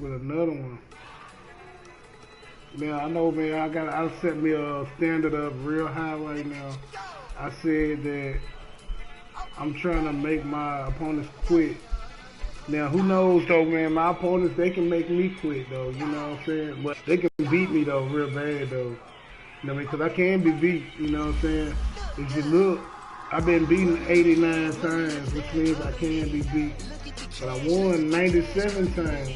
with another one. Now I know, man. I set me a standard up real high right now. I said that I'm trying to make my opponents quit. Now who knows though, man? My opponents, they can make me quit though. You know what I'm saying? But they can beat me though, real bad though. You know what I mean? Because I can be beat. You know what I'm saying? If you look, I've been beaten 89 times, which means I can be beat. But I won 97 times.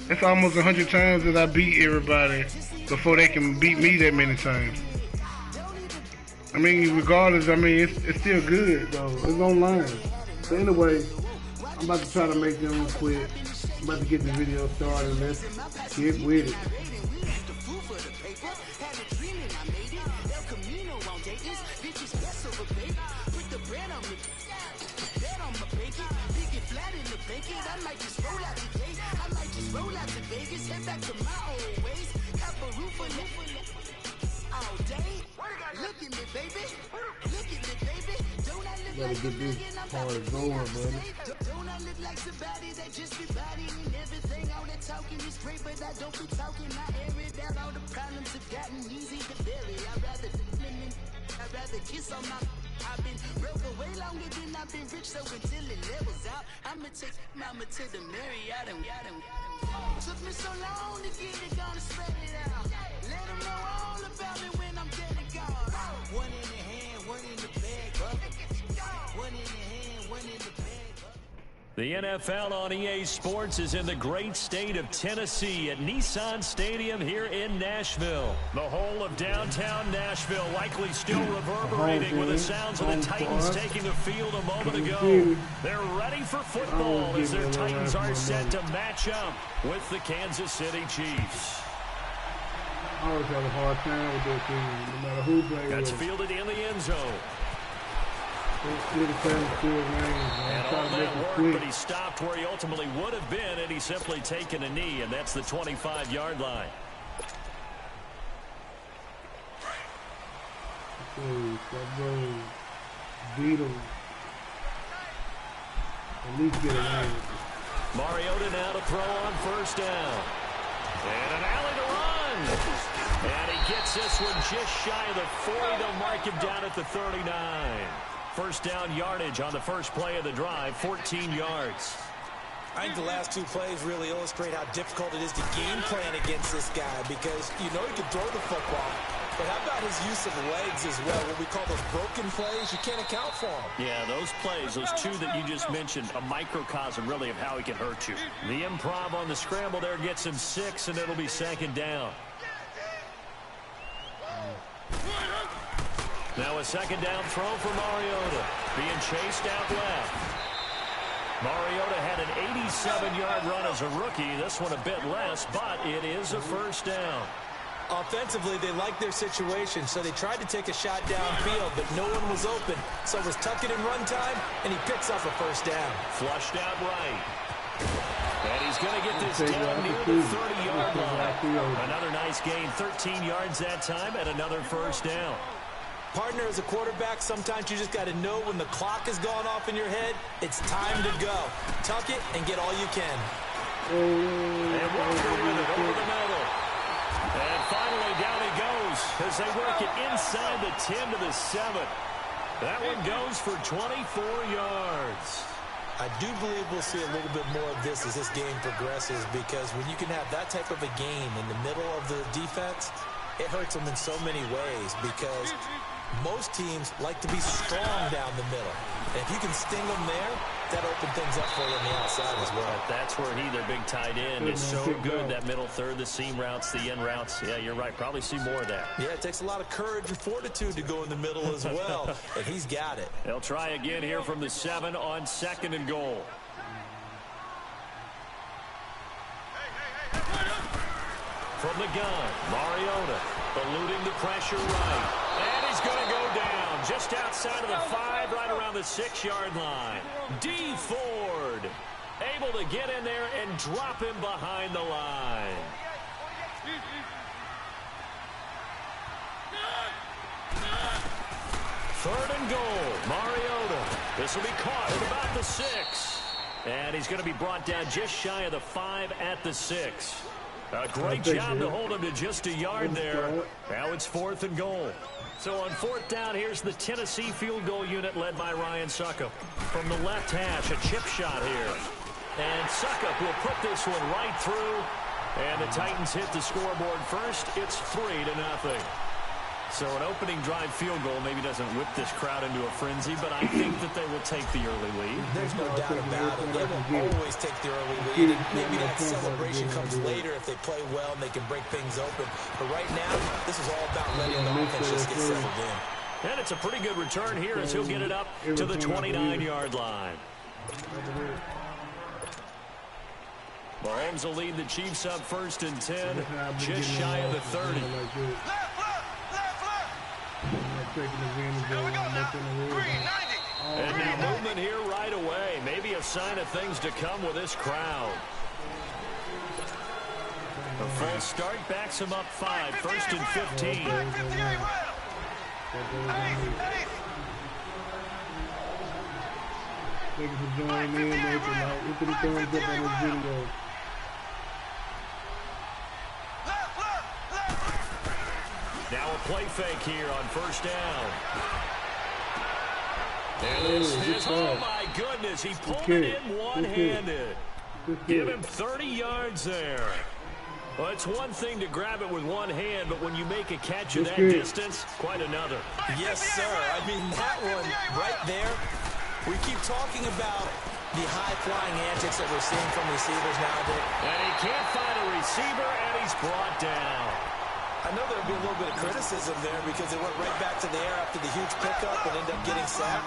That's almost 100 times that I beat everybody before they can beat me that many times. I mean, regardless, I mean, it's still good, though. It's online. So anyway, I'm about to try to make them quit. I'm about to get the video started. Let's get with it. Gotta get this party going, buddy. Don't I look like somebody that just be bodying everything? All that talking is great, but I don't be talking. I air it out. All the problems have gotten easy to bury. I'd rather kiss on my. I've been broke away longer than I've been rich, so until it levels out, I'ma take mama to the Marriott and took me so long to get it, gonna spread it out. Let them know all about it when I'm dead and gone. One in the hand, one in the bag, brother. One in the hand, one in the bag. The NFL on EA Sports is in the great state of Tennessee at Nissan Stadium here in Nashville. The whole of downtown Nashville likely still reverberating with the sounds of the Titans taking the field a moment ago. They're ready for football as their Titans are set to match up with the Kansas City Chiefs. I always have a hard time with that team, no matter who plays. That's fielded in the end zone. And all that work, but he stopped where he ultimately would have been, and he's simply taken a knee, and that's the 25-yard line. Beat him. At least get away. Mariota now to throw on first down. And an alley to run. And he gets this one just shy of the 40. They'll mark him down at the 39. First down yardage on the first play of the drive, 14 yards. I think the last two plays really illustrate how difficult it is to game plan against this guy because you know he can throw the football, but how about his use of legs as well? What we call those broken plays, you can't account for them. Yeah, those plays, those two that you just mentioned, a microcosm really of how he can hurt you. The improv on the scramble there gets him 6, and it'll be second down. Now a second down throw for Mariota. Being chased out left. Mariota had an 87-yard run as a rookie. This one a bit less, but it is a first down. Offensively, they liked their situation, so they tried to take a shot downfield, but no one was open. So it was tuck it in run time, and he picks up a first down. Flushed out right. And he's going to get this down near the 30-yard line. Another nice gain, 13 yards that time, and another first down. Partner, as a quarterback, sometimes you just got to know when the clock has gone off in your head, it's time to go. Tuck it and get all you can. And Walker with it over the middle. And finally down he goes as they work it inside the 10 to the 7. That one goes for 24 yards. I do believe we'll see a little bit more of this as this game progresses because when you can have that type of a game in the middle of the defense, it hurts them in so many ways because most teams like to be strong down the middle. And if you can sting them there, that opens things up for you on the outside as well. That's where their big tight end, is so good, that middle third, the seam routes, the end routes. Yeah, you're right. Probably see more of that. Yeah, it takes a lot of courage and fortitude to go in the middle as well, and he's got it. They'll try again here from the 7 on second and goal. From the gun, Mariota eluding the pressure right. And he's going to go down just outside of the 5, right around the 6-yard line. D. Ford able to get in there and drop him behind the line. Third and goal, Mariota. This will be caught at about the 6. And he's going to be brought down just shy of the 5 at the 6. A great job to hold him to just a yard there. Now it's 4th and goal. So on 4th down, here's the Tennessee field goal unit led by Ryan Suckup. From the left hash, a chip shot here. And Suckup will put this one right through. And the Titans hit the scoreboard first. It's 3-0. So an opening drive field goal maybe doesn't whip this crowd into a frenzy, but I think that they will take the early lead. There's no doubt about it. They will always take the early lead. And maybe that celebration comes later if they play well and they can break things open. But right now, this is all about letting the offense just get settled in. And it's a pretty good return here as he'll get it up to the 29-yard line. Mahomes will lead the Chiefs up 1st and 10, just shy of the 30. And now movement here right away. Maybe a sign of things to come with this crowd. The full start backs him up 5, 1st and 15. Thank you for joining in. Look at the thumbs up on this video. Now a play fake here on 1st down. And this is, oh my goodness, he pulled it in one-handed. Give him 30 yards there. Well, it's one thing to grab it with one hand, but when you make a catch at that distance, quite another. Yes, sir. I mean, that one right there, we keep talking about the high-flying antics that we're seeing from receivers nowadays. And he can't find a receiver, and he's brought down. I know there'll be a little bit of criticism there because they went right back to the air after the huge pickup and ended up getting sacked.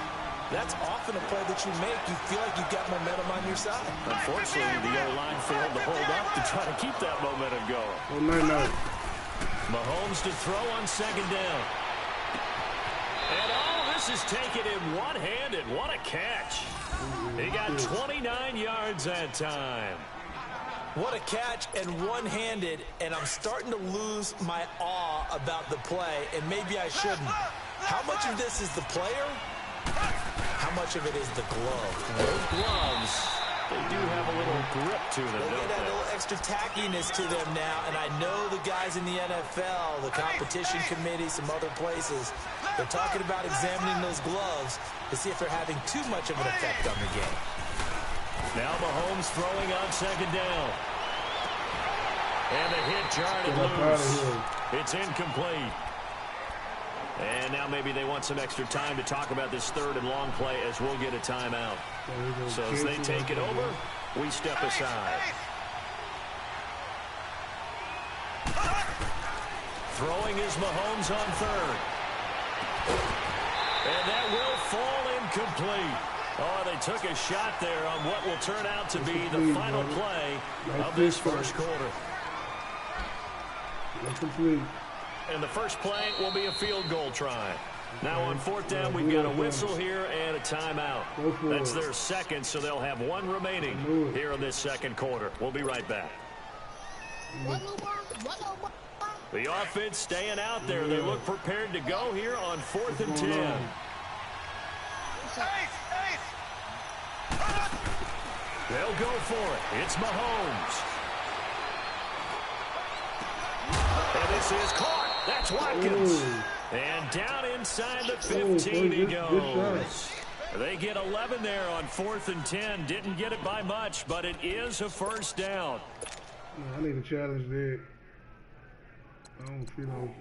That's often a play that you make. You feel like you've got momentum on your side. Unfortunately, the O-line failed to hold up to try to keep that momentum going. Oh, no. Mahomes to throw on 2nd down. And all this is taken in one-handed. What a catch. He got 29 yards that time. What a catch and one-handed, and I'm starting to lose my awe about the play, and maybe I shouldn't. How much of this is the player? How much of it is the glove? Those gloves, they do have a little grip to them, They don't get a they? little extra tackiness to them now, and I know the guys in the NFL, the competition committee, some other places, they're talking about examining those gloves to see if they're having too much of an effect on the game. Now Mahomes throwing on 2nd down. And a hit jarred it loose. It's incomplete. And now maybe they want some extra time to talk about this 3rd and long play as we'll get a timeout. So as they take it over, we step aside. Throwing is Mahomes on 3rd. And that will fall incomplete. Oh, they took a shot there on what will turn out to be the final play of this 1st quarter. And the first play will be a field goal try. Now on 4th down, we've got a whistle here and a timeout. That's their 2nd, so they'll have 1 remaining here in this 2nd quarter. We'll be right back. The offense staying out there. They look prepared to go here on 4th and 10. They'll go for it. It's Mahomes. And this is caught. That's Watkins. And down inside the 15 he goes. They get 11 there on 4th and 10. Didn't get it by much, but it is a 1st down. I need a challenge there. I don't feel like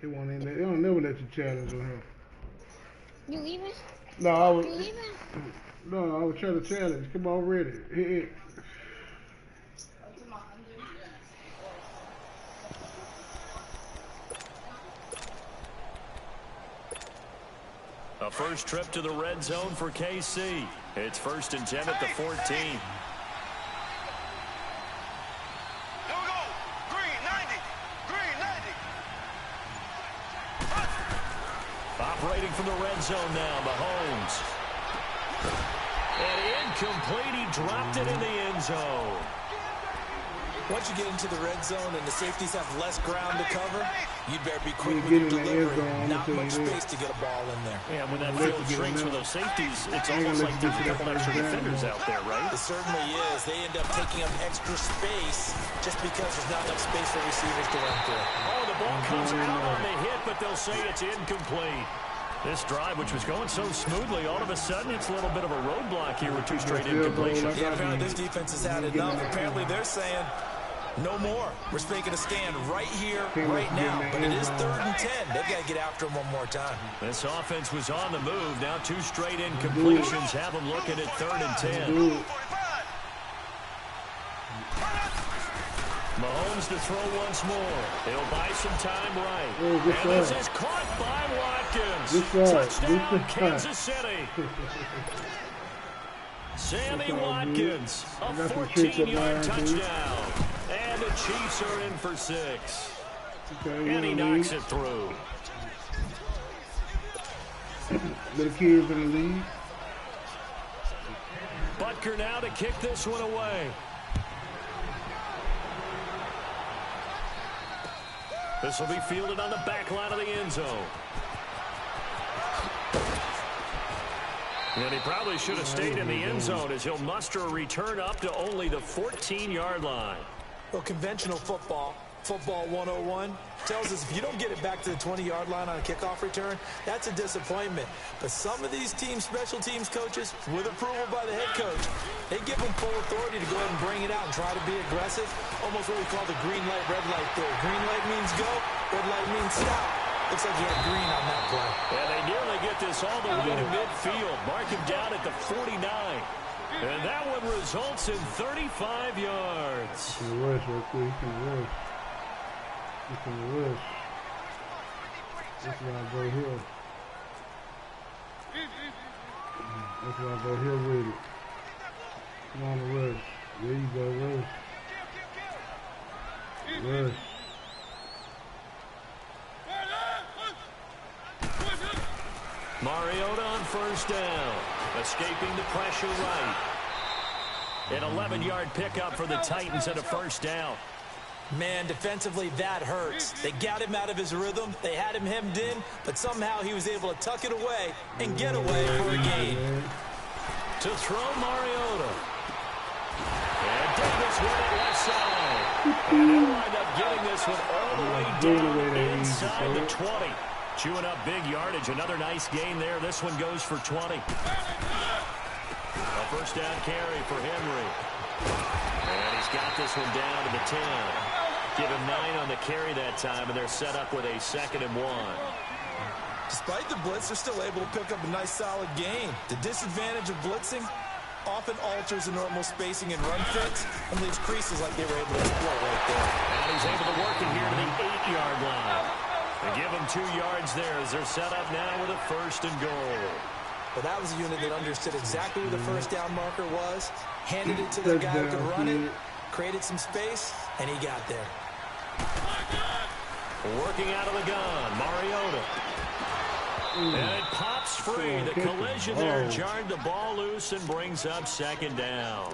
they won't in there. They don't never let you challenge on him. You leaving? No, I was. You leaving? No, I was trying to challenge. Come on, ready. Hit. A first trip to the red zone for KC. It's 1st and 10 at the 14. Operating from the red zone now, Mahomes. And incomplete, he dropped it in the end zone. Once you get into the red zone and the safeties have less ground to cover, you'd better be quick with get your in the end delivery. zone, Not much space to get a ball in there. Yeah, when that field shrinks for those safeties, it's almost like there's a couple extra defenders out there, right? It certainly is. They end up taking up extra space just because there's not enough space for receivers to run through. Oh, the ball comes out on the hit, but they'll say it's incomplete. This drive, which was going so smoothly, all of a sudden it's a little bit of a roadblock here with 2 straight incompletions. Yeah, apparently this defense has had enough. Apparently they're saying, no more. We're making a stand right here, right now. But it is 3rd and 10. They've got to get after him one more time. This offense was on the move. Now 2 straight incompletions have them looking at 3rd and 10. Mahomes to throw once more. He'll buy some time right. And this is caught by Watkins. Touchdown, Kansas City. Sammy Watkins, a 14-yard touchdown. And the Chiefs are in for 6. And he knocks it through. The kids in the lead. Butker now to kick this one away. This will be fielded on the back line of the end zone. And he probably should have stayed in the end zone as he'll muster a return up to only the 14-yard line. Well, conventional football 101, tells us if you don't get it back to the 20-yard line on a kickoff return, that's a disappointment. But some of these teams, special teams coaches, with approval by the head coach, they give them full authority to go ahead and bring it out and try to be aggressive. Almost what we call the green light, red light theory. Green light means go, red light means stop. Looks like he had green on that play. And they nearly get this all the way to midfield. Mark him down at the 49. And that one results in 35 yards. He can rush right there. He can rush. He can rush. That's why I go here. That's why I go here with it. Come on, the rush. There you go, rush. Rush. Mariota on first down. Escaping the pressure right. An 11-yard pickup for the Titans at a first down. Man, defensively, that hurts. They got him out of his rhythm. They had him hemmed in, but somehow he was able to tuck it away and get away for a gain. To throw Mariota. And Davis with it left side. And he'll wind up getting this one all the way down inside the 20. Chewing up big yardage. Another nice gain there. This one goes for 20. A first down carry for Henry. And he's got this one down to the 10. Give him 9 on the carry that time, and they're set up with a 2nd and 1. Despite the blitz, they're still able to pick up a nice solid gain. The disadvantage of blitzing often alters the normal spacing and run fits and leaves creases like they were able to exploit right there. And he's able to work it here to the 8-yard line. They give him 2 yards there as they're set up now with a 1st and goal. Well, that was a unit that understood exactly where the first down marker was, handed it to the guy who could run it, created some space, and he got there. Working out of the gun, Mariota. And it pops free. The collision there jarred the ball loose and brings up 2nd down.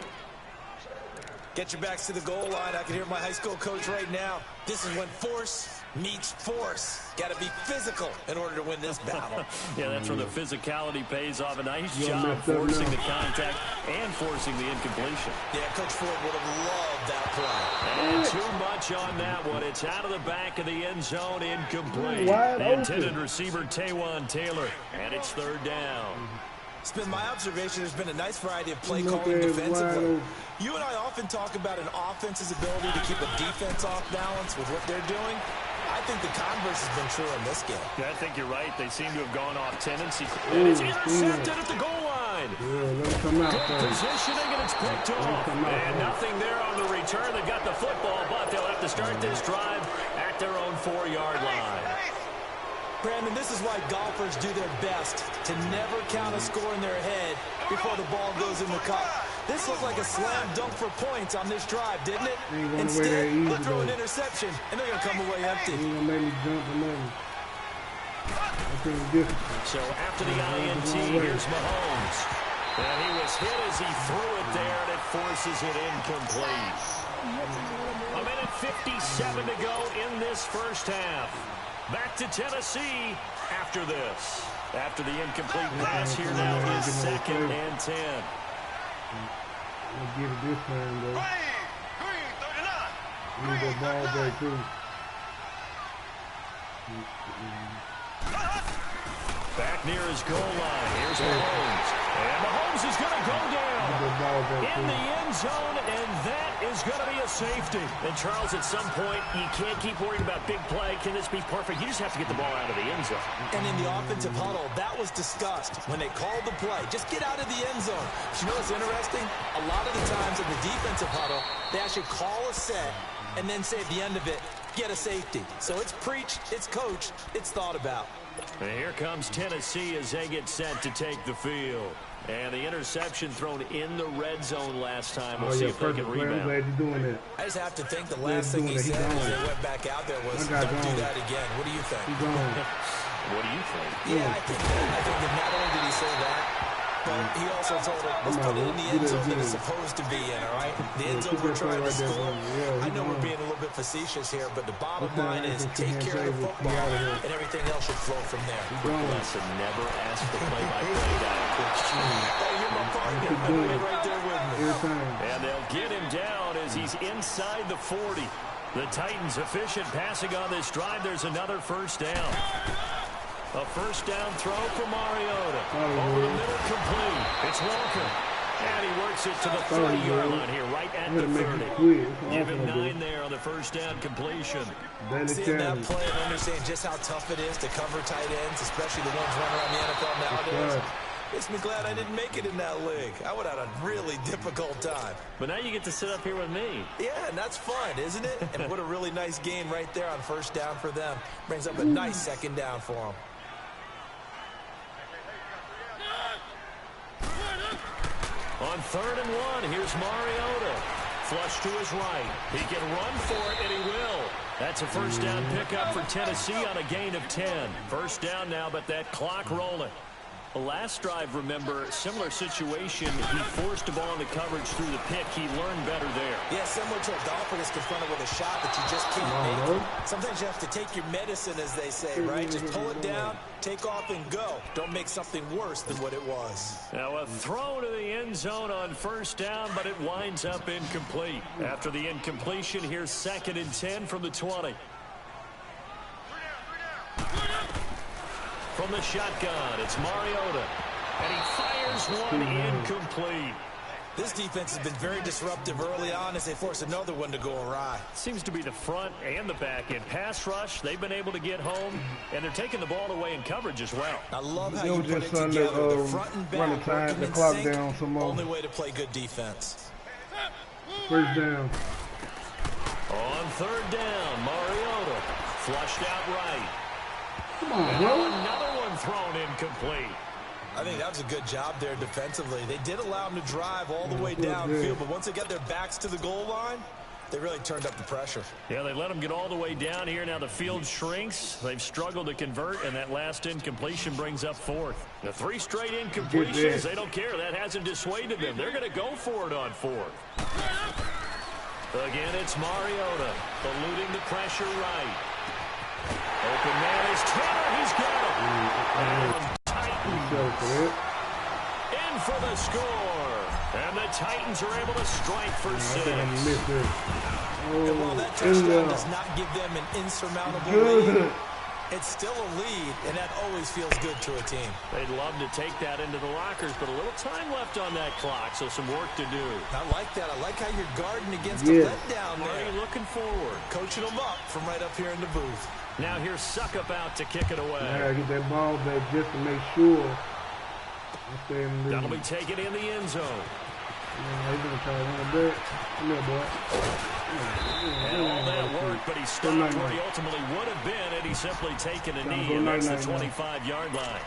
Get your backs to the goal line. I can hear my high school coach right now. This is when force meets force. Got to be physical in order to win this battle. Yeah, that's where the physicality pays off. A nice job forcing the contact and forcing the incompletion. Yeah, Coach Ford would have loved that play. And too much on that one. It's out of the back of the end zone, incomplete. The intended receiver, Taywan Taylor. And it's 3rd down. It's been my observation there's been a nice variety of play calling defensively. You and I often talk about an offense's ability to keep a defense off balance with what they're doing. I think the converse has been true in this game. Yeah, I think you're right. They seem to have gone off tendency. And it's intercepted at the goal line. Good positioning, and it's picked off. And nothing there on the return. They've got the football, but they'll have to start this drive at their own 4-yard line. Brandon, this is why golfers do their best to never count a score in their head before the ball goes in the cup. This looked like a slam dunk for points on this drive, didn't it? Instead, they'll throw an interception, and they're going to come away empty. So after the INT, here's Mahomes. And he was hit as he threw it there, and it forces it incomplete. 1:57 to go in this first half. Back to Tennessee after this. After the incomplete pass, here now is 2nd and 10. We'll get it this time, though. We need that ball back, too. Back near his goal line. Here's Mahomes. And Mahomes is going to go down in the end zone, and that is going to be a safety. And, Charles, at some point, you can't keep worrying about big play. Can this be perfect? You just have to get the ball out of the end zone. And in the offensive huddle, that was discussed when they called the play. Just get out of the end zone. But you know what's interesting? A lot of the times in the defensive huddle, they actually call a set and then say at the end of it, get a safety. So it's preached, it's coached, it's thought about. And here comes Tennessee as they get set to take the field. And the interception thrown in the red zone last time. We'll see if they can rebound. I'm glad you're doing that. I just have to think the last thing he said as they went back out there was, don't do that again. What do you think? What do you think? Yeah, I think that not only did he say that, but he also told him, let's put it in the end zone that it's supposed to be in, all right? The end zone we're trying to score. I know we're being a little bit facetious here, but the bottom line is take care of the football, and everything else should flow from there. Lesson, never ask the play-by-play guy a quick stream. Hey, you're my partner. You're right there with me. And they'll get him down as he's inside the 40. The Titans efficient passing on this drive. There's another first down. A first down throw for Mariota. Over the middle, complete. It's Walker. And he works it to the 30-yard line here, right at the 30. Give him 9 there on the first down completion. Seeing that play and understand just how tough it is to cover tight ends, especially the ones running around the NFL nowadays, makes me glad I didn't make it in that league. I would have had a really difficult time. But now you get to sit up here with me. Yeah, and that's fun, isn't it? And what a really nice gain right there on first down for them. Brings up a nice second down for them. On 3rd and 1, here's Mariota. Flush to his right. He can run for it, and he will. That's a first down pickup for Tennessee on a gain of 10. First down now, but that clock rolling. The last drive, remember, similar situation. He forced the ball in the coverage through the pick. He learned better there. Yeah, similar to a golfer that's confronted with a shot that you just can't make. Sometimes you have to take your medicine, as they say, right? Just pull it down, take off, and go. Don't make something worse than what it was. Now a throw to the end zone on first down, but it winds up incomplete. After the incompletion, here's 2nd and 10 from the 20. From the shotgun, it's Mariota. And he fires one incomplete. This defense has been very disruptive early on as they force another one to go awry. Seems to be the front and the back end. Pass rush, they've been able to get home, and they're taking the ball away in coverage as well. I love how you put it together. The front and back working in clock sync. down some more. Only way to play good defense. First down. On 3rd down, Mariota flushed out right. Come on, bro. Another one thrown incomplete. I think that was a good job there defensively. They did allow them to drive all the way downfield, but once they got their backs to the goal line, they really turned up the pressure. Yeah, they let them get all the way down here. Now the field shrinks. They've struggled to convert, and that last incompletion brings up 4th. The 3 straight incompletions, they don't care. That hasn't dissuaded them. They're going to go for it on 4th. Again, it's Mariota eluding the pressure right. Open man is Tanner. He's got him. And Titans in for the score. And the Titans are able to strike for 6. And while that touchdown does not give them an insurmountable lead, it's still a lead, and that always feels good to a team. They'd love to take that into the lockers, but a little time left on that clock, so some work to do. I like that. I like how you're guarding against a letdown there. Are you looking forward? Coaching them up from right up here in the booth. Now here's Suckup out to kick it away. I gotta get that ball back just to make sure. That'll be taken in the end zone. He's gonna try to run it back. Come here, boy. And all that work, but he stopped where he ultimately would have been had he simply taken a knee, and that's the 25-yard line.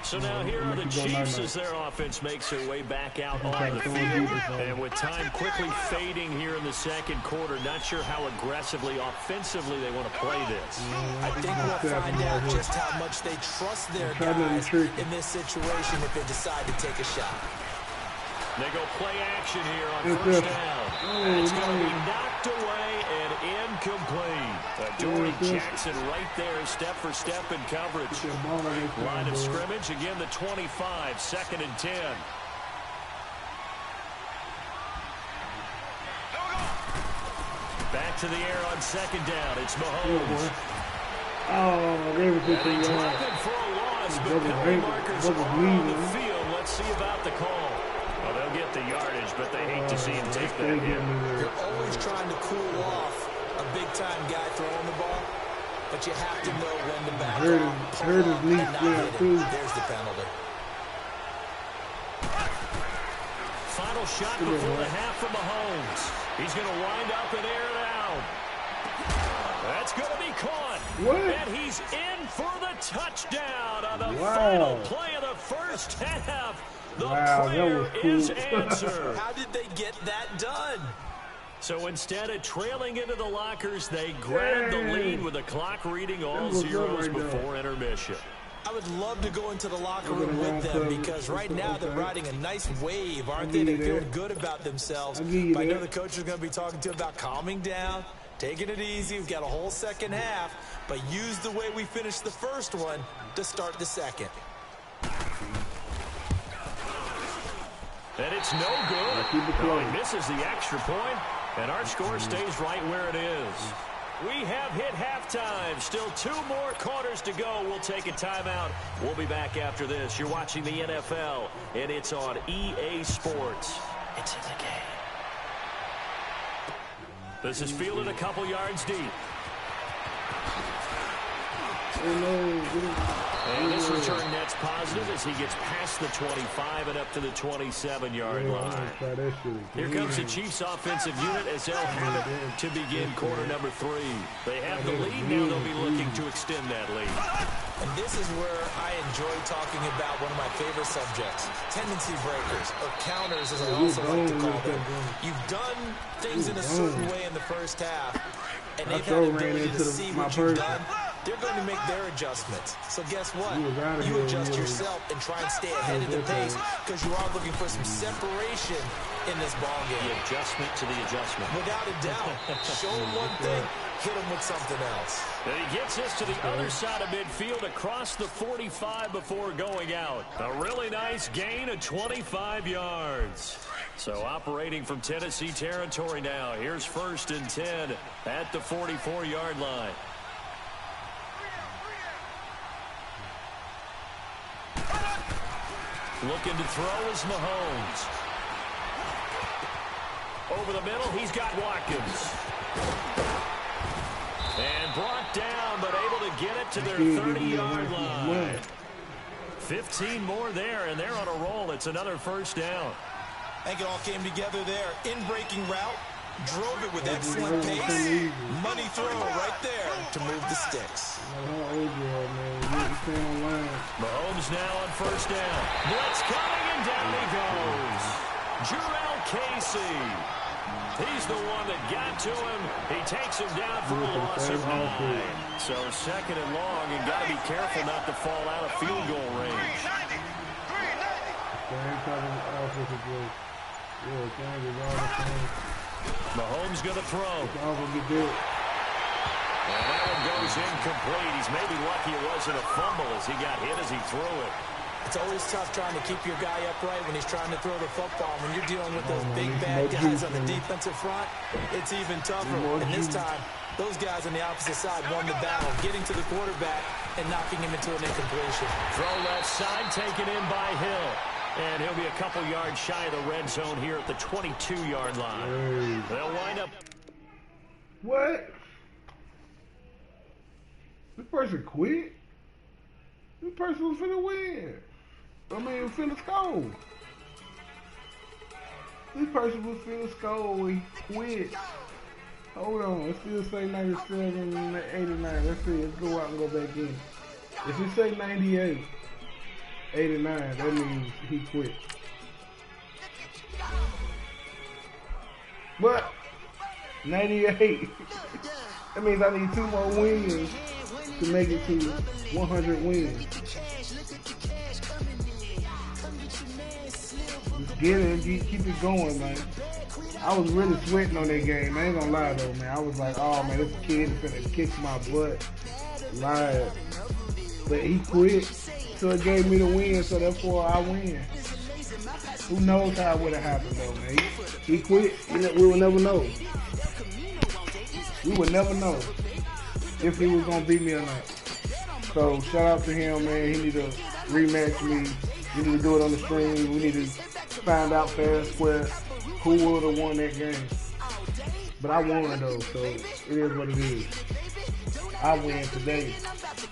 So now here are the Chiefs as their offense makes their way back out on the field. And with time quickly fading here in the second quarter, not sure how aggressively, offensively they want to play this. I think we'll find out just how much they trust their guys in this situation if they decide to take a shot. They go play action here on first down. It's going to be knocked away and Jackson right there, step for step in coverage. Line of scrimmage, again the 25, 2nd and 10. Back to the air on 2nd down. It's Mahomes. Oh, they were just They drop it for a loss, but penalty markers are on the field. Let's see about the call. Well, they'll get the yardage, but they hate to see him take that hit. You're always trying to cool off a big-time guy throwing the ball, but you have to know when to back off, pull up, and not hit it. There's the penalty. Final shot before the half from Mahomes. He's going to wind up and air it out. That's going to be caught. What? And he's in for the touchdown on the final play of the first half. The prayer is answered. How did they get that done? So instead of trailing into the lockers, they grabbed the lead with the clock reading all zeros before intermission. I would love to go into the locker room with them because right now they're riding a nice wave, aren't they? They feel good about themselves. But I know the coach is going to be talking to them about calming down, taking it easy. We've got a whole second half, but use the way we finished the first one to start the second. And it's no good. He misses the extra point, and our score stays right where it is. We have hit halftime. Still 2 more quarters to go. We'll take a timeout. We'll be back after this. You're watching the NFL, and it's on EA Sports. It's in the game. This is fielded a couple yards deep. And this return net's positive as he gets past the 25 and up to the 27-yard line. Here comes the Chiefs' offensive unit as they'll have it to begin quarter number 3. They have the lead. Now they'll be looking to extend that lead. And this is where I enjoy talking about one of my favorite subjects, tendency breakers, or counters as I also like to call them. You've done things in a certain way in the first half, and they've had the ability to see what you've done. They're going to make their adjustments. So guess what? You adjust yourself and try and stay ahead of the pace because you are looking for some separation in this ball game. The adjustment to the adjustment. Without a doubt. Show them one thing, hit them with something else. And he gets us to the other side of midfield across the 45 before going out. A really nice gain of 25 yards. So operating from Tennessee territory now. Here's 1st and 10 at the 44-yard line. Looking to throw is Mahomes. Over the middle, he's got Watkins. And brought down, but able to get it to their 30-yard line. 15 more there, and they're on a roll. It's another 1st down. I think it all came together there. In-breaking route, drove it with excellent pace. Money throw right there to move the sticks. Mahomes now on 1st down. Blitz coming, and down he goes. Jurrell Casey. He's the one that got to him. He takes him down for a loss of 9. So 2nd and long, and got to be careful not to fall out of field goal range. Mahomes going to throw. And that one goes incomplete. He's maybe lucky it wasn't a fumble as he got hit as he threw it. It's always tough trying to keep your guy upright when he's trying to throw the football. When you're dealing with those big, bad guys on the defensive front, it's even tougher. And this time, those guys on the opposite side won the battle, getting to the quarterback and knocking him into an incompletion. Throw left side, taken in by Hill. And he'll be a couple yards shy of the red zone here at the 22-yard line. They'll wind up. What? This person quit? This person was finna win. I mean, finna score. This person was finna score. He quit. Hold on. It still say 97 and 89. Let's see. Let's go out and go back in. If it say 98, 89, that means he quit. But 98. That means I need 2 more wins to make it to 100 wins. Just get it and keep it going, man. I was really sweating on that game. I ain't gonna lie though, man. I was like, oh man, this kid is finna kick my butt. Live. But he quit, so it gave me the win, so therefore I win. Who knows how it would have happened though, man. He quit, we would never know. We would never know if he was gonna beat me or not. So shout out to him, man. He need to rematch me. We need to do it on the stream. We need to find out fair and square who would have won that game. But I won though, so it is what it is. I win today.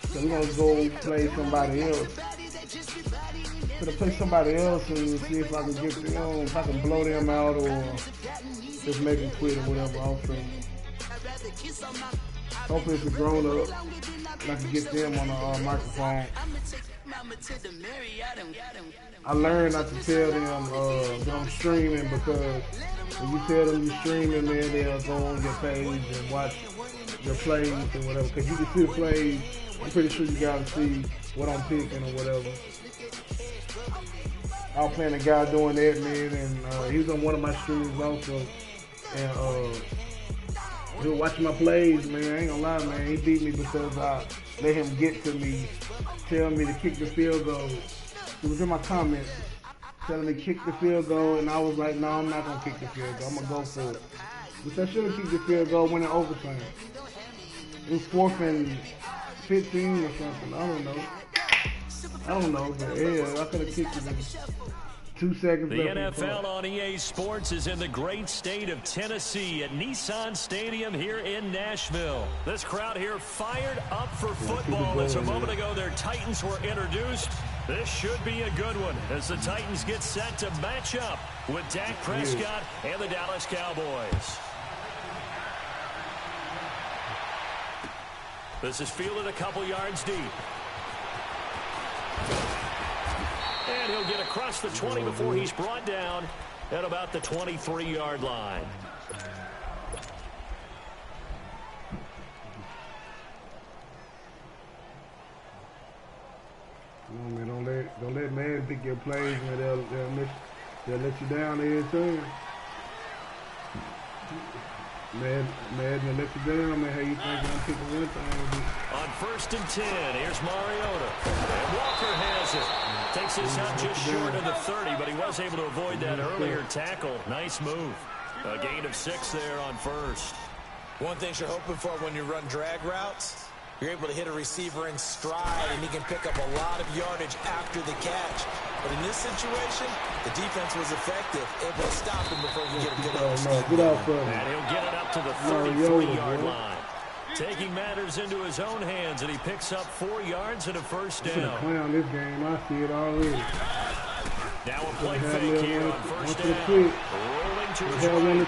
So we're gonna go play somebody else. Gonna play somebody else and see if I can get them, if I can blow them out or just make them quit or whatever. Hopefully it's a grown up and I can get them on the microphone. I learned not to tell them that I'm streaming, because when you tell them you're streaming, man, they'll go on your page and watch your plays and whatever. Because you can see the plays. I'm pretty sure you gotta see what I'm picking or whatever. I was playing a guy doing that, man, and he was on one of my streams also. And he was watching my plays, man. I ain't gonna lie, man. He beat me because I let him get to me, telling me to kick the field goal. It was in my comments, telling me to kick the field goal, and I was like, no, I'm not gonna kick the field goal. I'm gonna go for it. Which I should have kicked the field goal, winning overtime. It was 4th and 15 or something. I don't know, but yeah, I could have kicked it in 2 seconds. The NFL on EA Sports is in the great state of Tennessee at Nissan Stadium here in Nashville. This crowd here fired up for football as a moment ago their Titans were introduced. This should be a good one as the Titans get set to match up with Dak Prescott and the Dallas Cowboys. This is fielded a couple yards deep. And he'll get across the 20 before he's brought down at about the 23-yard line. Man, don't let Madden pick your plays, man. They'll let you down every time. Madden will let you down, man. How you think I'm picking one thing? On 1st and 10, here's Mariota. And Walker has it. Takes this out just short of the 30, but he was able to avoid that earlier tackle. Nice move. A gain of 6 there on 1st. One thing you're hoping for when you run drag routes, you're able to hit a receiver in stride, and he can pick up a lot of yardage after the catch. But in this situation, the defense was effective, able to stop him before he could get a good and he'll get it up to the 33-yard line. Taking matters into his own hands, and he picks up 4 yards and a first down. Clown this game, I see it already. Now a play fake here on 1st down. Rolling to his right. And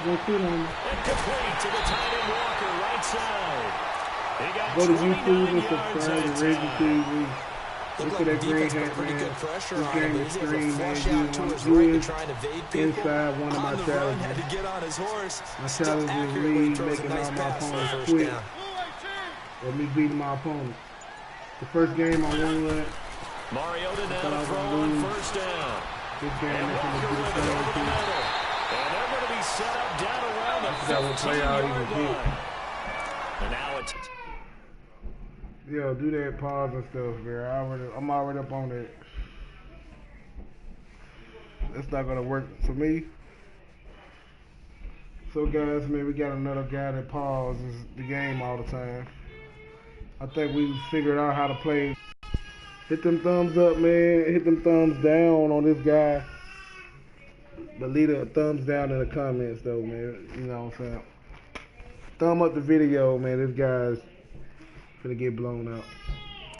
complete to the tight end Walker, right side. He got go to YouTube and subscribe to Reggie TV. Look at that green hat, man. This game is green, man. You inside one of my challenges. My challenge is me making all my opponents quit. Or me beating my opponent. The first game I won that. Mariota now throwing 1st down. This game and is going to Walker be the over the same middle. And they're going to be set up down around the 15-yard line. And now it's... Yeah, do that pause and stuff, man. I'm already up on that. It's not gonna work for me. So guys, man, we got another guy that pauses the game all the time. I think we figured out how to play. Hit them thumbs up, man. Hit them thumbs down on this guy. But leave a thumbs down in the comments, though, man. You know what I'm saying? Thumb up the video, man. This guy's gonna get blown out.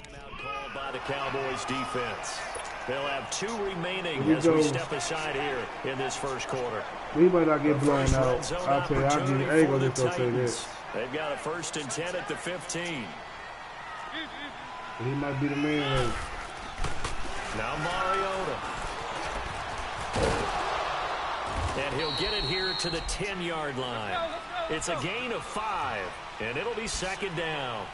Timeout called by the Cowboys defense. They'll have 2 remaining as we step aside here in this first quarter. He might not get blown out. I'll tell you, I ain't gonna just say that. They've got a 1st and 10 at the 15. He might be the man. Now Mariota. And he'll get it here to the 10-yard line. It's a gain of 5, and it'll be 2nd down.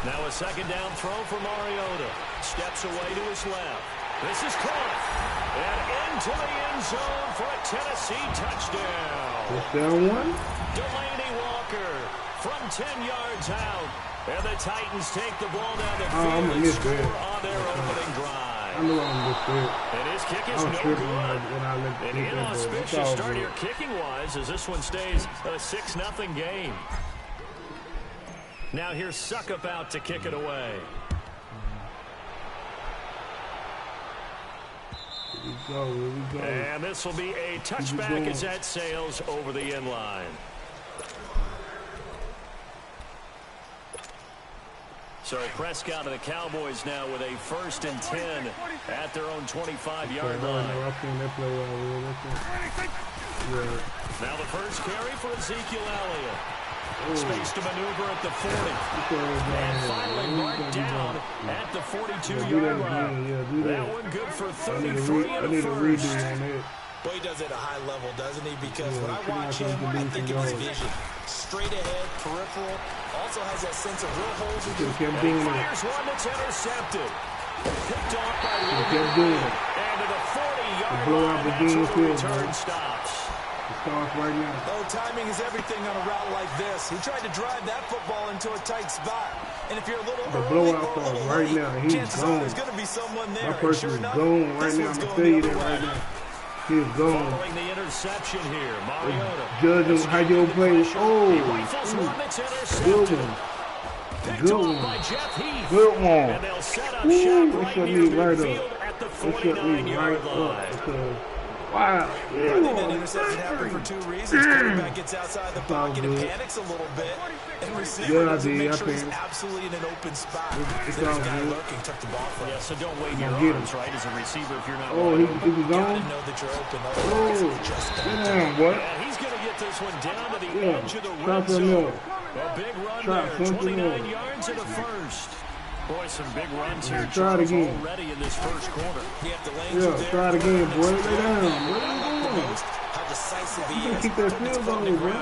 Now a second down throw for Mariota. Steps away to his left. This is caught. And into the end zone for a Tennessee touchdown. Touchdown one. Delaney Walker from 10 yards out. And the Titans take the ball down the field and score on their opening drive. I know I'm just there. And his kick is no good. An inauspicious start here kicking-wise as this one stays a 6-0 game. Now here's Suckup out to kick it away. Here we go. And this will be a touchback as that sails over the end line. So Prescott and the Cowboys now with a 1st and 10 at their own 25-yard line. Now the first carry for Ezekiel Elliott. Space to maneuver at the 40. And finally marked down at the 42-yard line. That one good for 33 in the first. Boy, he does it at a high level, doesn't he? Because when I watch him, I think of his vision. Straight ahead, peripheral. Also has that sense of real holes. And fires one that's intercepted. Picked off by Lee. And to the 40-yard line, that's where the return stops. Right now. Oh, timing is everything on a route like this. He tried to drive that football into a tight spot. And if you're a little early or a little late, chances are there's going to be someone there. That person is gone right now. I'm going to tell you that right now. He is gone. Following the interception here, Mariota. Judging how you play. Oh, good one. Good one. Good one. And they'll set up shot right near midfield at the 49-yard line. Wow. I think that interception happened for 2 reasons. Quarterback gets outside the pocket and panics a little bit. And receiver doesn't make sure he's absolutely in an open spot. This guy lurking took the ball from him. Yeah, so don't wave your arms, right, as a receiver if you're not he's You gone. gotta know that you're open. Yeah, he's going to get this one down to the edge of the red zone. A big run there, 29 yards in the first. Boy, some big runs here, Charles, already in this first quarter. Try it again, boy. Lay down. What are you doing? How decisive he You is. keep that field goal, bro.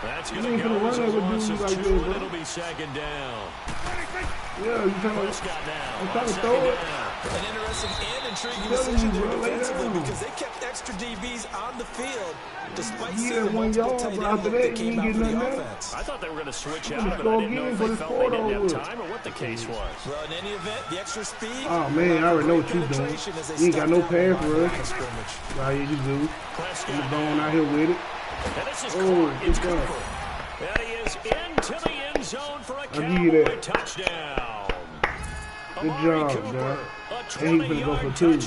That's going to go as a loss of 2, and it'll be second down. Yeah, you trying to throw it. An interesting and intriguing decision there defensively because they kept extra DBs on the field despite seeing multiple tight end that came out for the offense. I thought they were going to switch out, but I didn't know if they felt they didn't have time or what the case was. Well, in any event, the extra speed. Oh, man, I already know what you're doing. You ain't got no pass for us. Right, you do. I'm going out here with it. And this is caught. It's Cooper. And he is into the end zone for a Cowboy touchdown. Good job, Doc. And he's going to go for 2.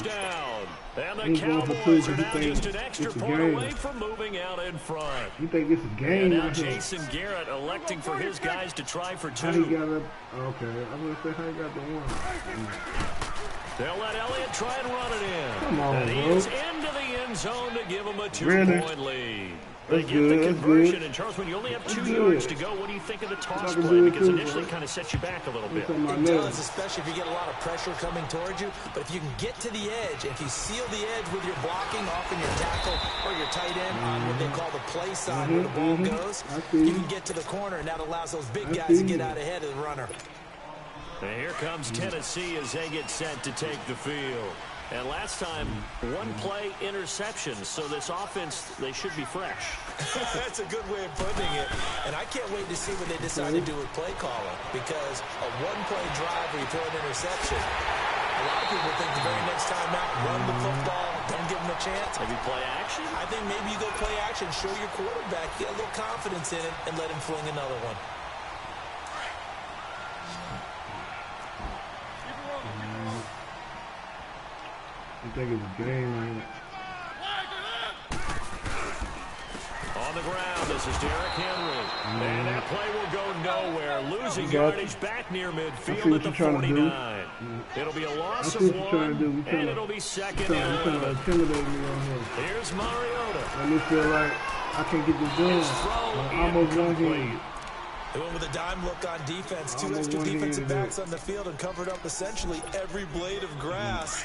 And the Cowboys are now just an extra point away from moving out in front. You think it's a game? And now Jason Garrett electing for his guys to try for 2. How he got it? Okay, I'm going to say how he got the 1. They'll let Elliott try and run it in. Come on, and he bro. is into the end zone to give him a 2-point lead. They That's get good, the that's conversion, good. and Charles, when you only have That's 2 good. yards to go, what do you think of the toss can play? do it Because too, initially bro. kind of sets you back a little bit. It does, especially if you get a lot of pressure coming towards you. But if you can get to the edge, if you seal the edge with your blocking, often your tackle or your tight end on what they call the play side where the ball goes, you can get to the corner, and that allows those big guys to get out ahead of the runner. And here comes Tennessee as they get set to take the field. And last time, 1-play interception. So this offense, they should be fresh. That's a good way of putting it. And I can't wait to see what they decide to do with play calling. Because a 1-play drive where you throw an interception, a lot of people think the very next time out, run the football, don't give them a chance. Maybe play action? I think maybe you go play action, show your quarterback, get a little confidence in it, and let him fling another one. I think it's a game right here. On the ground, this is Derrick Henry. And that play will go nowhere. Losing yardage back near midfield at the 49. It'll be a loss of 1, and it'll be second and 11. Here's Mariota. Let me feel like I can't get this done. I almost won here. They went with a dime look on defense. 2 extra defensive backs on the field and covered up essentially every blade of grass.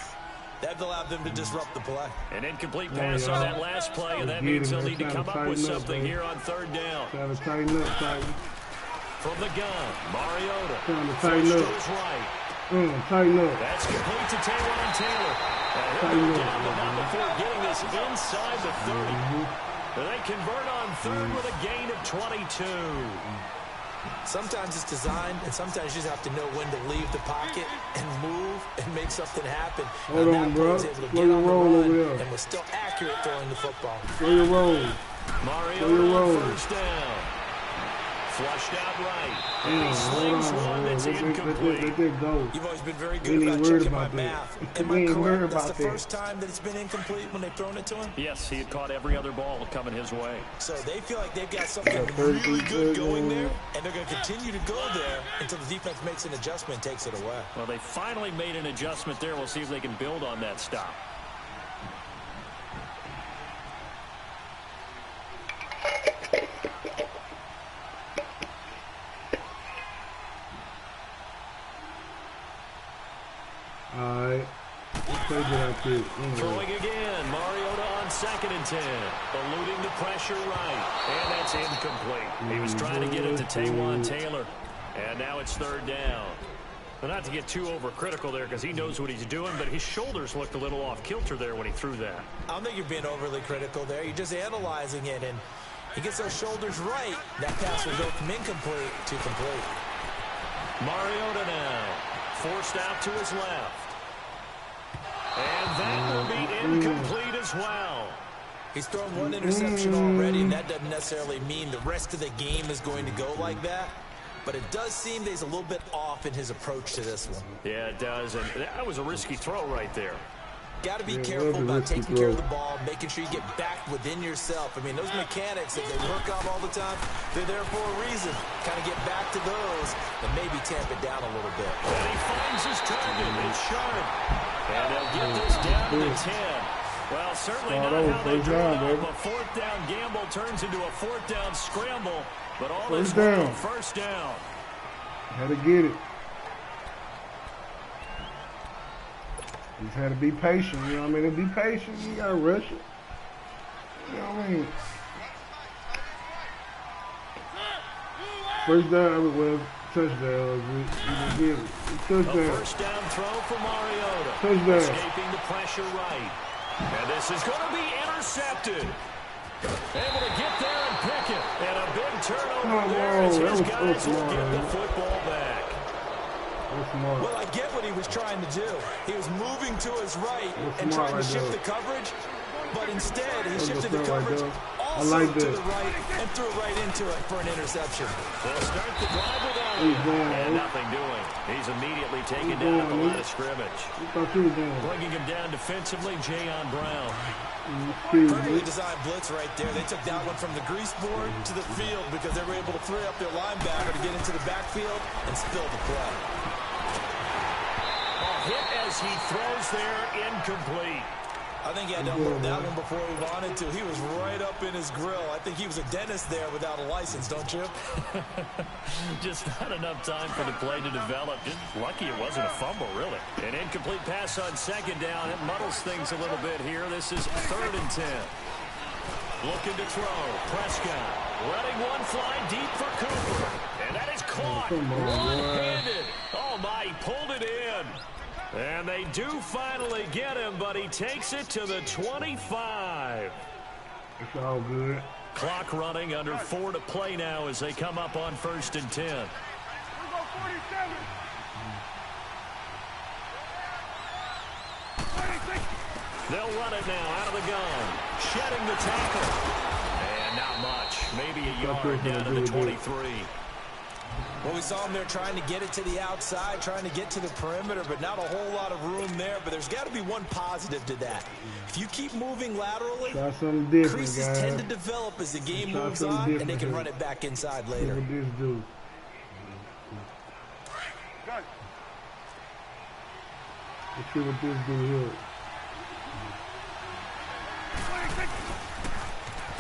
That allowed them to disrupt the play. An incomplete pass on that last play, and that means they'll need to come up with something here on 3rd down. Try to tighten up, Titan. from the gun. Mariota. Trying to tighten up. Right. Tighten up. That's complete to Taylor. Tighten up. Down the number 4, getting this inside the 30. They convert on third with a gain of 22. Sometimes it's designed, and sometimes you just have to know when to leave the pocket and move and make something happen. Hold on, bro. Slow your roll over there. And was still accurate throwing the football. Slow your roll. Mario first down. Flushed out right. And he slings one that's incomplete. You've always been very good about checking my math. Am I correct? That's the first time that it's been incomplete when they've thrown it to him? Yes, he had caught every other ball coming his way. So they feel like they've got something really good going there, and they're going to continue to go there until the defense makes an adjustment and takes it away. Well, they finally made an adjustment there. We'll see if they can build on that stop. Alright. Throwing again. Mariota on 2nd and 10. Eluding the pressure right. And that's incomplete. He was trying to get it to Taylor. And now it's 3rd down. But not to get too overcritical there because he knows what he's doing, but his shoulders looked a little off kilter there when he threw that. I don't think you're being overly critical there. You're just analyzing it, and he gets those shoulders right. That pass will go from incomplete to complete. Mariota now. Forced out to his left. And that will be incomplete as well. He's thrown one interception already, and that doesn't necessarily mean the rest of the game is going to go like that. But it does seem that he's a little bit off in his approach to this one. Yeah, it does. And that was a risky throw right there. Got to be careful about taking care of the ball, making sure you get back within yourself. I mean, those mechanics that they work on all the time, they're there for a reason. Kind of get back to those and maybe tamp it down a little bit. And he finds his target. It's sharp. And they'll get this down to the 10. Well, certainly not how they drew it up. A 4th down gamble turns into a 4th down scramble. But all this down. First down. Had to get it. Just had to be patient, you know what I mean? To be patient, you gotta rush it. You know what I mean? First down, well, touchdown. Touchdown. First down throw for Mariota. Touchdown. Escaping the pressure right. And this is going to be intercepted. Able to get there and pick it. And a big turnover there as his guys will get the football back. Well, I get what he was trying to do. He was moving to his right and trying to shift the coverage, but instead he shifted the coverage also to the right and threw it right into it for an interception. They'll start the drive without him, and nothing doing. He's immediately taken down at the line of scrimmage. Bringing him down defensively, Jayon Brown. Perfectly designed blitz right there. They took that one from the grease board to the field because they were able to free up their linebacker to get into the backfield and spill the play. Hit as he throws there, incomplete. I think he had to unload that one before he wanted to. He was right up in his grill. I think he was a dentist there without a license, don't you? Just not enough time for the play to develop. Just lucky it wasn't a fumble, really. An incomplete pass on 2nd down. It muddles things a little bit here. This is 3rd and 10. Looking to throw. Prescott letting one fly deep for Cooper. And that is caught one-handed. Oh, my, he pulled it in. And they do finally get him, but he takes it to the 25. It's all good. Clock running, under 4 to play now as they come up on 1st and 10. They'll run it now out of the gun. Shedding the tackle. And not much. Maybe a yard down to the 23. Well, we saw him there trying to get it to the outside, trying to get to the perimeter, but not a whole lot of room there. But there's got to be one positive to that. If you keep moving laterally, creases tend to develop as the game moves on, and they can run it back inside later. Let's see what this do here.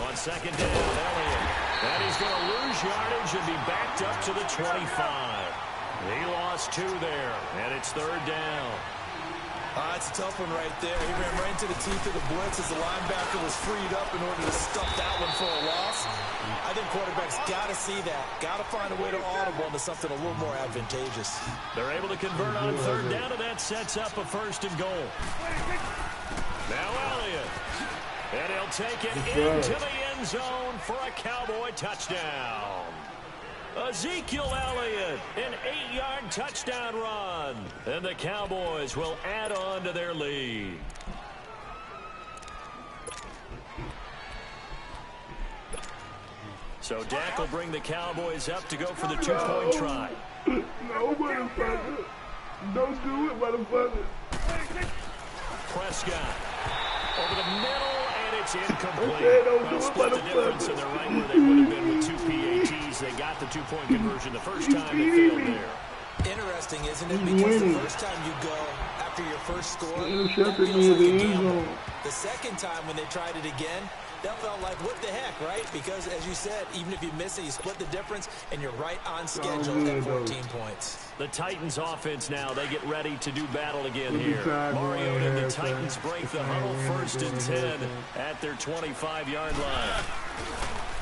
On 2nd down, Elliott. And he's going to lose yardage and be backed up to the 25. He lost 2 there, and it's 3rd down. That's a tough one right there. He ran right into the teeth of the blitz as the linebacker was freed up in order to stuff that one for a loss. I think quarterbacks got to see that. Got to find a way to audible into something a little more advantageous. They're able to convert on third down, and that sets up a 1st and goal. Now Elliott. And he'll take it into the end zone for a Cowboy touchdown. Ezekiel Elliott, an 8-yard touchdown run. And the Cowboys will add on to their lead. So Dak will bring the Cowboys up to go for the 2-point try. No, motherfucker. Don't do it, motherfucker. Prescott over the middle, and it's incomplete. Don't Split the difference, and they're right where they would have been with 2 PATs. They got the 2-point conversion the first time they failed there. Interesting, isn't it? Because the first time you go after your first score, that feels like a gamble. The second time when they tried it again, that felt like, what the heck, right? Because, as you said, even if you miss it, you split the difference, and you're right on schedule at 14 points. The Titans offense now, they get ready to do battle again here. Mariota and the Titans break the huddle 1st and 10 at their 25-yard line.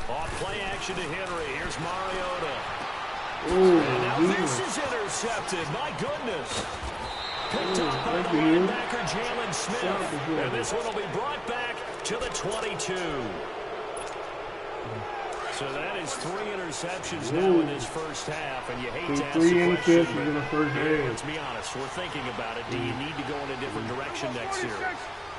Off play action to Henry. Here's Mariota. And now this is intercepted. My goodness. Picked up by the linebacker, Jalen Smith. And this one will be brought back to the 22. So that is 3 interceptions now in this first half, and you hate to ask the question, in the first half. Let's be honest, we're thinking about it. Do you need to go in a different direction next year?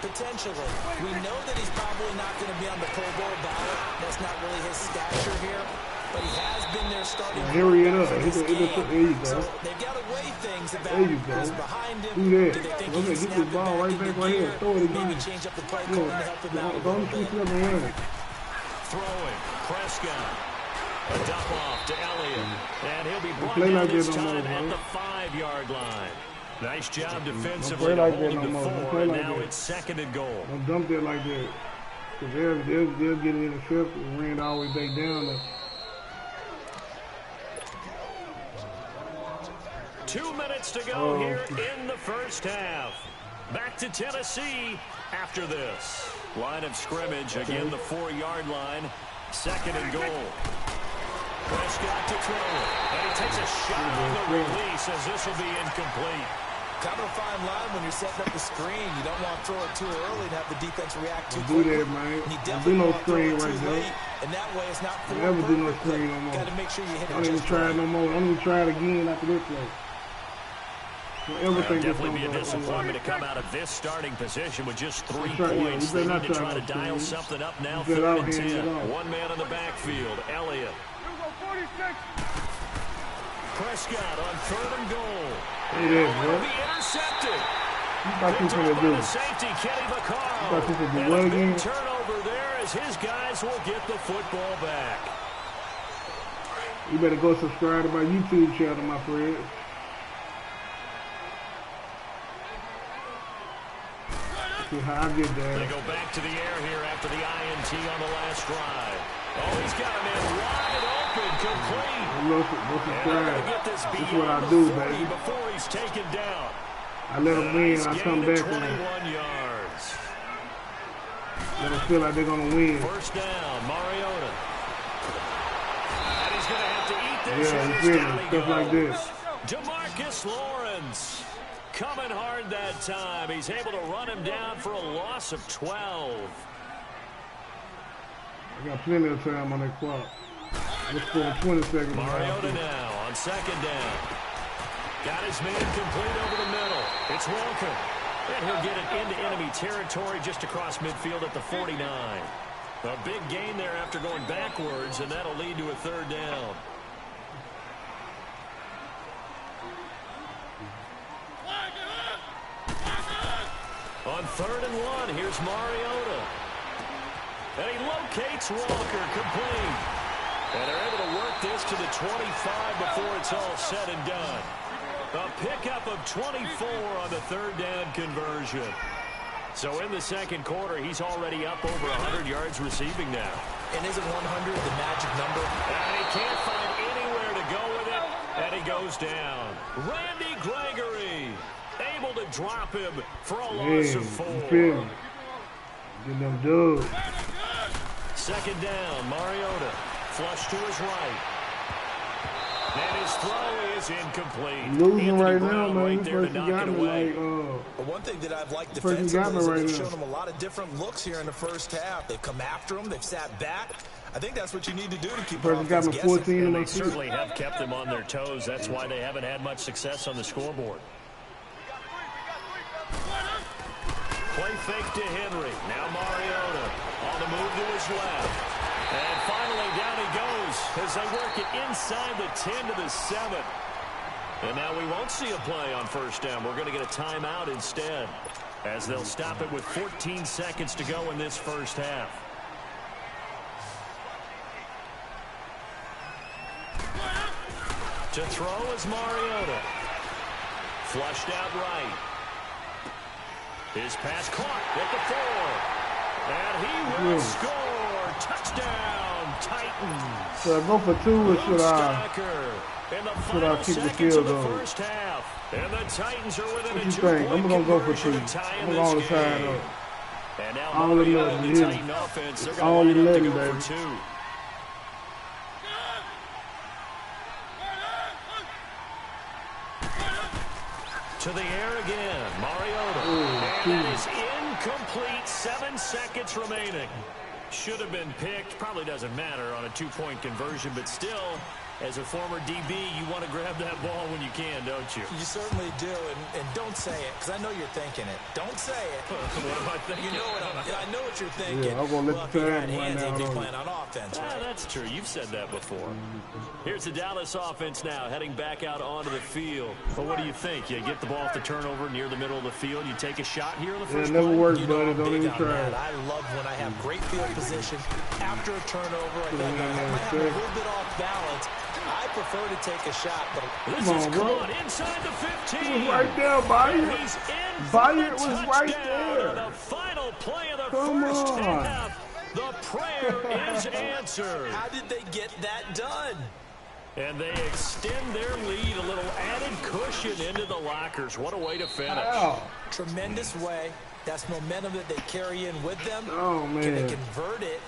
Potentially. We know that he's probably not going to be on the Pro Bowl ballot. That's not really his stature here. But he has been their starting quarterback for this game. So they've got to weigh things about who's behind him. Do they think he can snap it back into gear? Maybe change up the play call to help him out a little bit. Throwing. Prescott. A dump off to Elliott. And he'll be brought down this time at the 5-yard line. Nice job defensively to hold him to 4, and now it's 2nd and goal. Don't dump that like that. Because they'll get it intercepted and ran all the way back down there. 2 minutes to go here in the first half. Back to Tennessee after this. Line of scrimmage, again the 4-yard line. 2nd and goal. Prescott to throw it. And he takes a shot on the release as this will be incomplete. Kind of a fine line when you're setting up the screen. You don't want to throw it too early and have the defense react too quickly. Do that, man. You do definitely no want to throw screen it right too there. late. And that way it's not full. Never do no screen no more. Got to make sure you hit it I don't even just try right. it no more. I don't even try it again after this play. Definitely be a disappointment to come out of this starting position with just 3 points. They need to try to dial something up now. 3rd and 10. One man in the backfield, Elliott. Prescott on 3rd and goal. Will be intercepted. Picked off by the safety, Kenny Vaccaro. And a big turnover there as his guys will get the football back. You better go subscribe to my YouTube channel, my friend. I get that. They go back to the air here after the INT on the last drive. Oh, he's got a man wide open, complete. This is what I do, baby. Before he's taken down. I let them win, I come back 21 and yards. let them feel like they're going to win. 1st down, Mariota. And he's going to have to eat this. Yeah, he's winning, stuff like this. DeMarcus Lawrence coming hard that time. He's able to run him down for a loss of 12. I got plenty of time on that clock. Let's go in 20 seconds. Mariota now on 2nd down. Got his man complete over the middle. It's Walker. And he'll get it into enemy territory just across midfield at the 49. A big gain there after going backwards, and that'll lead to a 3rd down. On 3rd and 1, here's Mariota. And he locates Walker, complete. And they're able to work this to the 25 before it's all said and done. A pickup of 24 on the 3rd down conversion. So in the 2nd quarter, he's already up over 100 yards receiving now. And isn't 100 the magic number? And he can't find anywhere to go with it, and he goes down. Randy Gregory able able to drop him for a loss of 4. You feel me? Get them dubs. Second down, Mariota. Flush to his right. And his throw is incomplete. Losing right now, man. This person got me like, one thing that I've liked defensively is they've shown them a lot of different looks here in the first half. They've come after him. They've sat back. I think that's what you need to do to keep person got me 14 and they certainly have kept them on their toes. That's why they haven't had much success on the scoreboard. Play fake to Henry. Now Mariota on the move to his left. And finally down he goes as they work it inside the 10 to the 7. And now we won't see a play on first down. We're going to get a timeout instead as they'll stop it with 14 seconds to go in this first half. To throw is Mariota. Flushed out right. His pass caught at the 4. And he will score. Touchdown, Titans. Should I go for 2 or should I kick the field goal? And the Titans are within what you think? I'm going to go for 2. I'm going to go on the side up. And now all the Titan offense, they're all going to baby. go for 2. To the air again, Mariota. And that is incomplete. 7 seconds remaining. Should have been picked. Probably doesn't matter on a 2-point conversion, but still, as a former DB, you want to grab that ball when you can, don't you? You certainly do, and don't say it, because I know you're thinking it. Don't say it. What am I thinking? You know I know what you're thinking. Yeah, I'm going to let the time run down. He'd be playing on offense, right? That's true. You've said that before. Here's the Dallas offense now, heading back out onto the field. But what do you think? You get the ball off the turnover near the middle of the field. You take a shot here in the first play? It never works, buddy. Don't even try. I love when I have great field position after a turnover. I might have a little bit off balance. I prefer to take a shot, but this is caught inside the 15. It was right there, Bayard. Bayard was right there. The final play of the first half. The prayer is answered. How did they get that done? And they extend their lead, a little added cushion into the lockers. What a way to finish. Wow. Tremendous way. That's momentum that they carry in with them. Oh, man. Can they convert it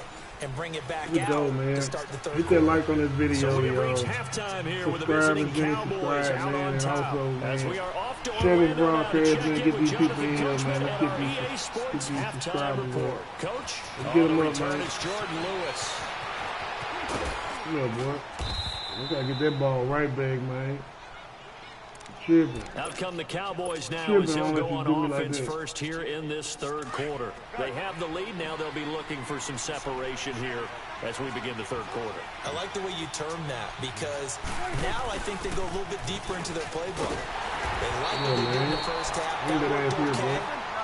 and bring it back out man. to start the third Hit that like on this video, so we yo. reach halftime here with the visiting Cowboys out on top. Also, as we are off to share this Orlando now to broadcast, check man. in Get with these people Jonathan in here, Coachman man. Let's at get our these EA Sports halftime subscribers, report. Coach, get them up, return man. is Jordan Lewis. Yeah, boy. We got to get that ball right back, man. Tripping. Out come the Cowboys now as they'll go on offense first here in this third quarter. They have the lead now. They'll be looking for some separation here as we begin the third quarter. I like the way you term that because now I think they go a little bit deeper into their playbook. They like what they did in the first half. That worked okay.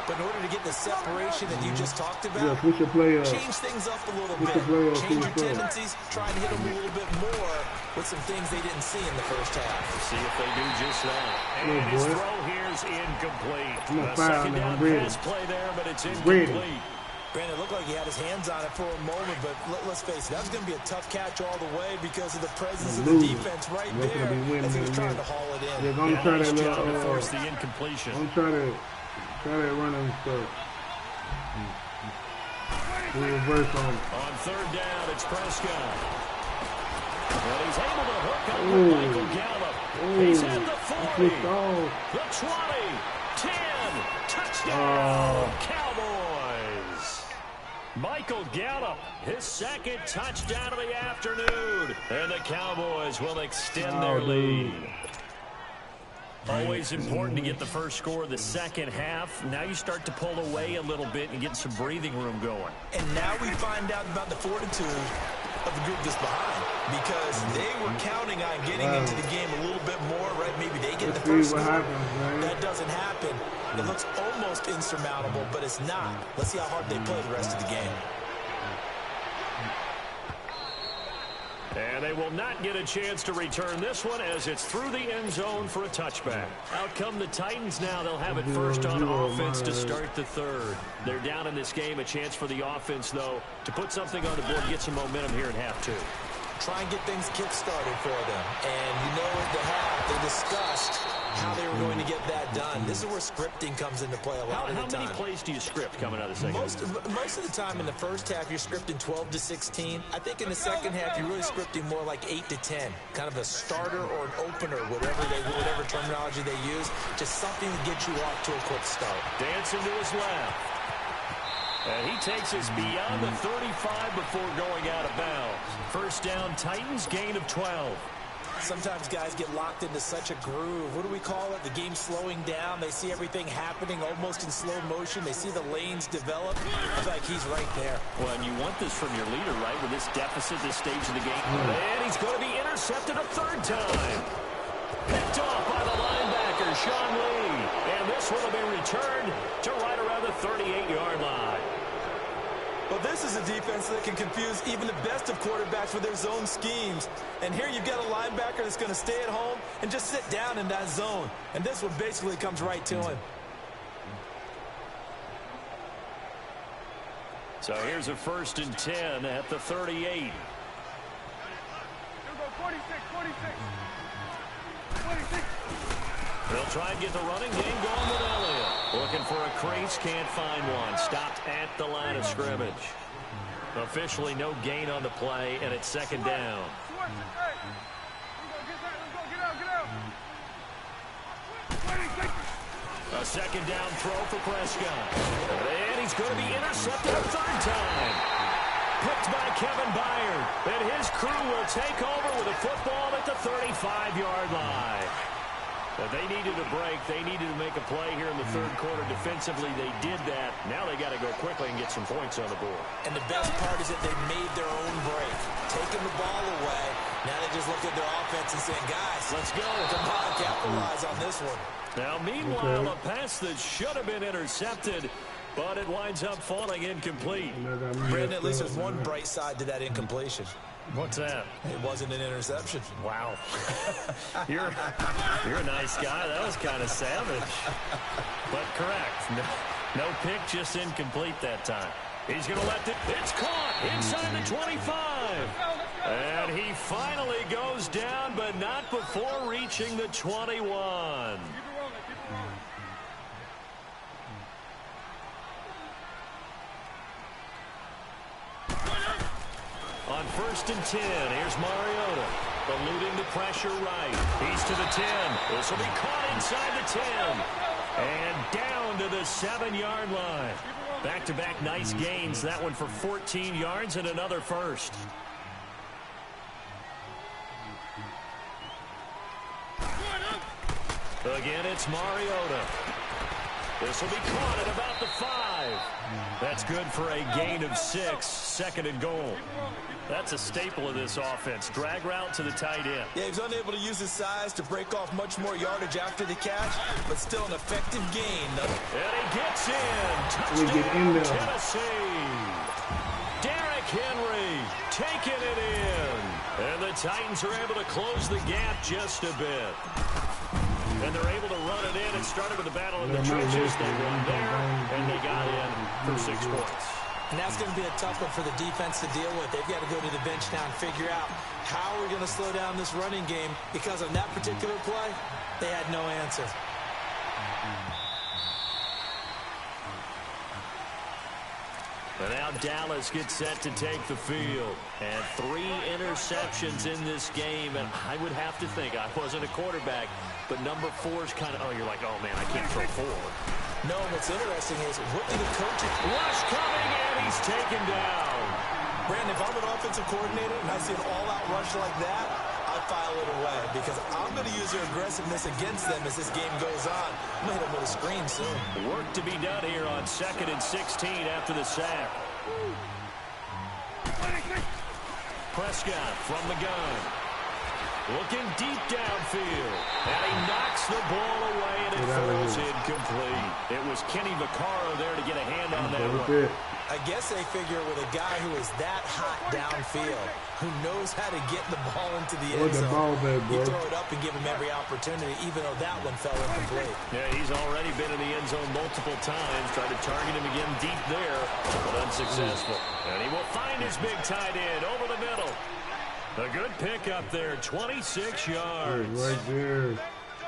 But in order to get the separation that you just talked about, change things up a little bit. Change your tendencies. Try and hit them a little bit more with some things they didn't see in the first half. See if they do just that. And his throw here's incomplete. Second down pass play there, but it's incomplete. Brandon, it looked like he had his hands on it for a moment, but let's face it, that was going to be a tough catch all the way because of the presence of the defense right there as he was trying to haul it in. They're going to try that little, force the incompletion. I'm trying to run and stuff. We reverse on it. On third down, it's Prescott. But he's able to hook up with Michael Gallup. He's at the 40, the 20, 10, touchdown, Cowboys. Michael Gallup, his second touchdown of the afternoon. And the Cowboys will extend their lead. Always important to get the first score of the second half. Now you start to pull away a little bit and get some breathing room going. And now we find out about the fortitude of the group that's behind because they were counting on getting into the game a little bit more, right? Maybe they get the first score. That doesn't happen. It looks almost insurmountable, but it's not. Let's see how hard they play the rest of the game. And they will not get a chance to return this one as it's through the end zone for a touchback. Out come the Titans now. They'll have it first on offense to start the third. They're down in this game. A chance for the offense, though, to put something on the board, get some momentum here in half two. try and get things kick-started for them. And you know at the half, they discussed how they were going to get that done. This is where scripting comes into play a lot of the time. How many plays do you script coming out of the second? Most of the time in the first half, you're scripting 12 to 16. I think in the second half, you're really scripting more like 8 to 10. Kind of a starter or an opener, whatever terminology they use. Just something to get you off to a quick start. Dancing to his left. And he takes us beyond the 35 before going out of bounds. First down, Titans, gain of 12. Sometimes guys get locked into such a groove. What do we call it? The game slowing down. They see everything happening almost in slow motion. They see the lanes develop. I feel like he's right there. Well, and you want this from your leader, right, with this deficit, this stage of the game. And he's going to be intercepted a third time. Picked off by the linebacker, Sean Lee. And this one will be returned to right around the 38-yard line. Well, this is a defense that can confuse even the best of quarterbacks with their zone schemes. And here you've got a linebacker that's going to stay at home and just sit down in that zone. And this one basically comes right to him. So here's a 1st and 10 at the 38. Here we go, 46. They'll try and get the running game going with Elliott. Looking for a crease, can't find one. Stopped at the line of scrimmage. Officially no gain on the play, and it's second down. A second down throw for Prescott. And he's going to be intercepted a third time. Picked by Kevin Byard. And his crew will take over with a football at the 35-yard line. But they needed a break. They needed to make a play here in the third quarter. Defensively, they did that. Now they got to go quickly and get some points on the board. And the best part is that they made their own break. Taking the ball away. Now they just look at their offense and saying, guys, let's go. Come on, capitalize on this one. Now, meanwhile, a pass that should have been intercepted, but it winds up falling incomplete. Brandon, at least there's one bright side to that incompletion. What's that? It wasn't an interception. Wow. You're a nice guy. That was kind of savage. But correct. No pick, just incomplete that time. He's going to let it. It's caught inside the 25. And he finally goes down, but not before reaching the 21. On 1st and 10, here's Mariota. Eluding the pressure right. He's to the 10. This will be caught inside the 10. And down to the 7-yard line. Back-to-back nice gains. That one for 14 yards and another first. Again, it's Mariota. This will be caught at about the 5. That's good for a gain of 6. Second and goal. That's a staple of this offense. Drag route to the tight end. Yeah, he's unable to use his size to break off much more yardage after the catch, but still an effective gain. And he gets in. Touchdown, Tennessee. Derrick Henry taking it in. And the Titans are able to close the gap just a bit. And they're able to run it in. It started with a battle in the trenches. They run there, and they got in for 6 points. And that's going to be a tough one for the defense to deal with. They've got to go to the bench now and figure out how we're going to slow down this running game, because on that particular play, they had no answer. But now Dallas gets set to take the field. And 3 interceptions in this game. And I would have to think, I wasn't a quarterback, but number 4 is kind of, you're like, oh, man, I can't throw 4. No, what's interesting is, what do the coaches... Rush coming, and he's taken down. Brandon, if I'm an offensive coordinator and I see an all-out rush like that, I file it away, because I'm going to use their aggressiveness against them as this game goes on. I'm going to hit them with a screen soon. Work to be done here on 2nd and 16 after the sack. Prescott from the gun. Looking deep downfield. And he knocks the ball away, and it falls incomplete. It was Kenny Vaccaro there to get a hand on that one. I guess they figure with a guy who is that hot downfield, who knows how to get the ball into the end zone, you throw it up and give him every opportunity, even though that one fell incomplete. Yeah, he's already been in the end zone multiple times, tried to target him again deep there, but unsuccessful. And he will find his big tight end over the middle. A good pick up there, 26 yards. Right there.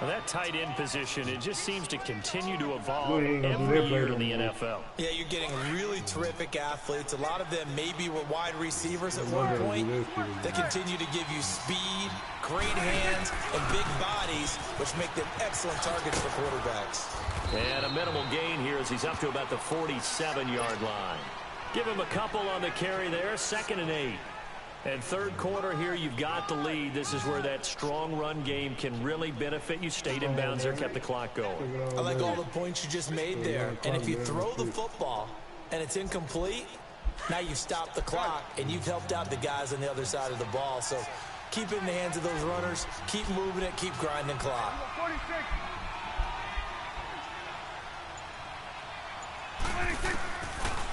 Well, that tight end position, it just seems to continue to evolve every year in the NFL. Yeah, you're getting really terrific athletes. A lot of them maybe were wide receivers at one point. They continue to give you speed, great hands, and big bodies, which make them excellent targets for quarterbacks. And a minimal gain here as he's up to about the 47-yard line. Give him a couple on the carry there, 2nd and 8. And third quarter here, you've got the lead. This is where that strong run game can really benefit you. Stayed in bounds there, kept the clock going. I like all the points you just made there. And if you throw the football and it's incomplete, now you've stopped the clock and you've helped out the guys on the other side of the ball. So keep it in the hands of those runners. Keep moving it. Keep grinding clock.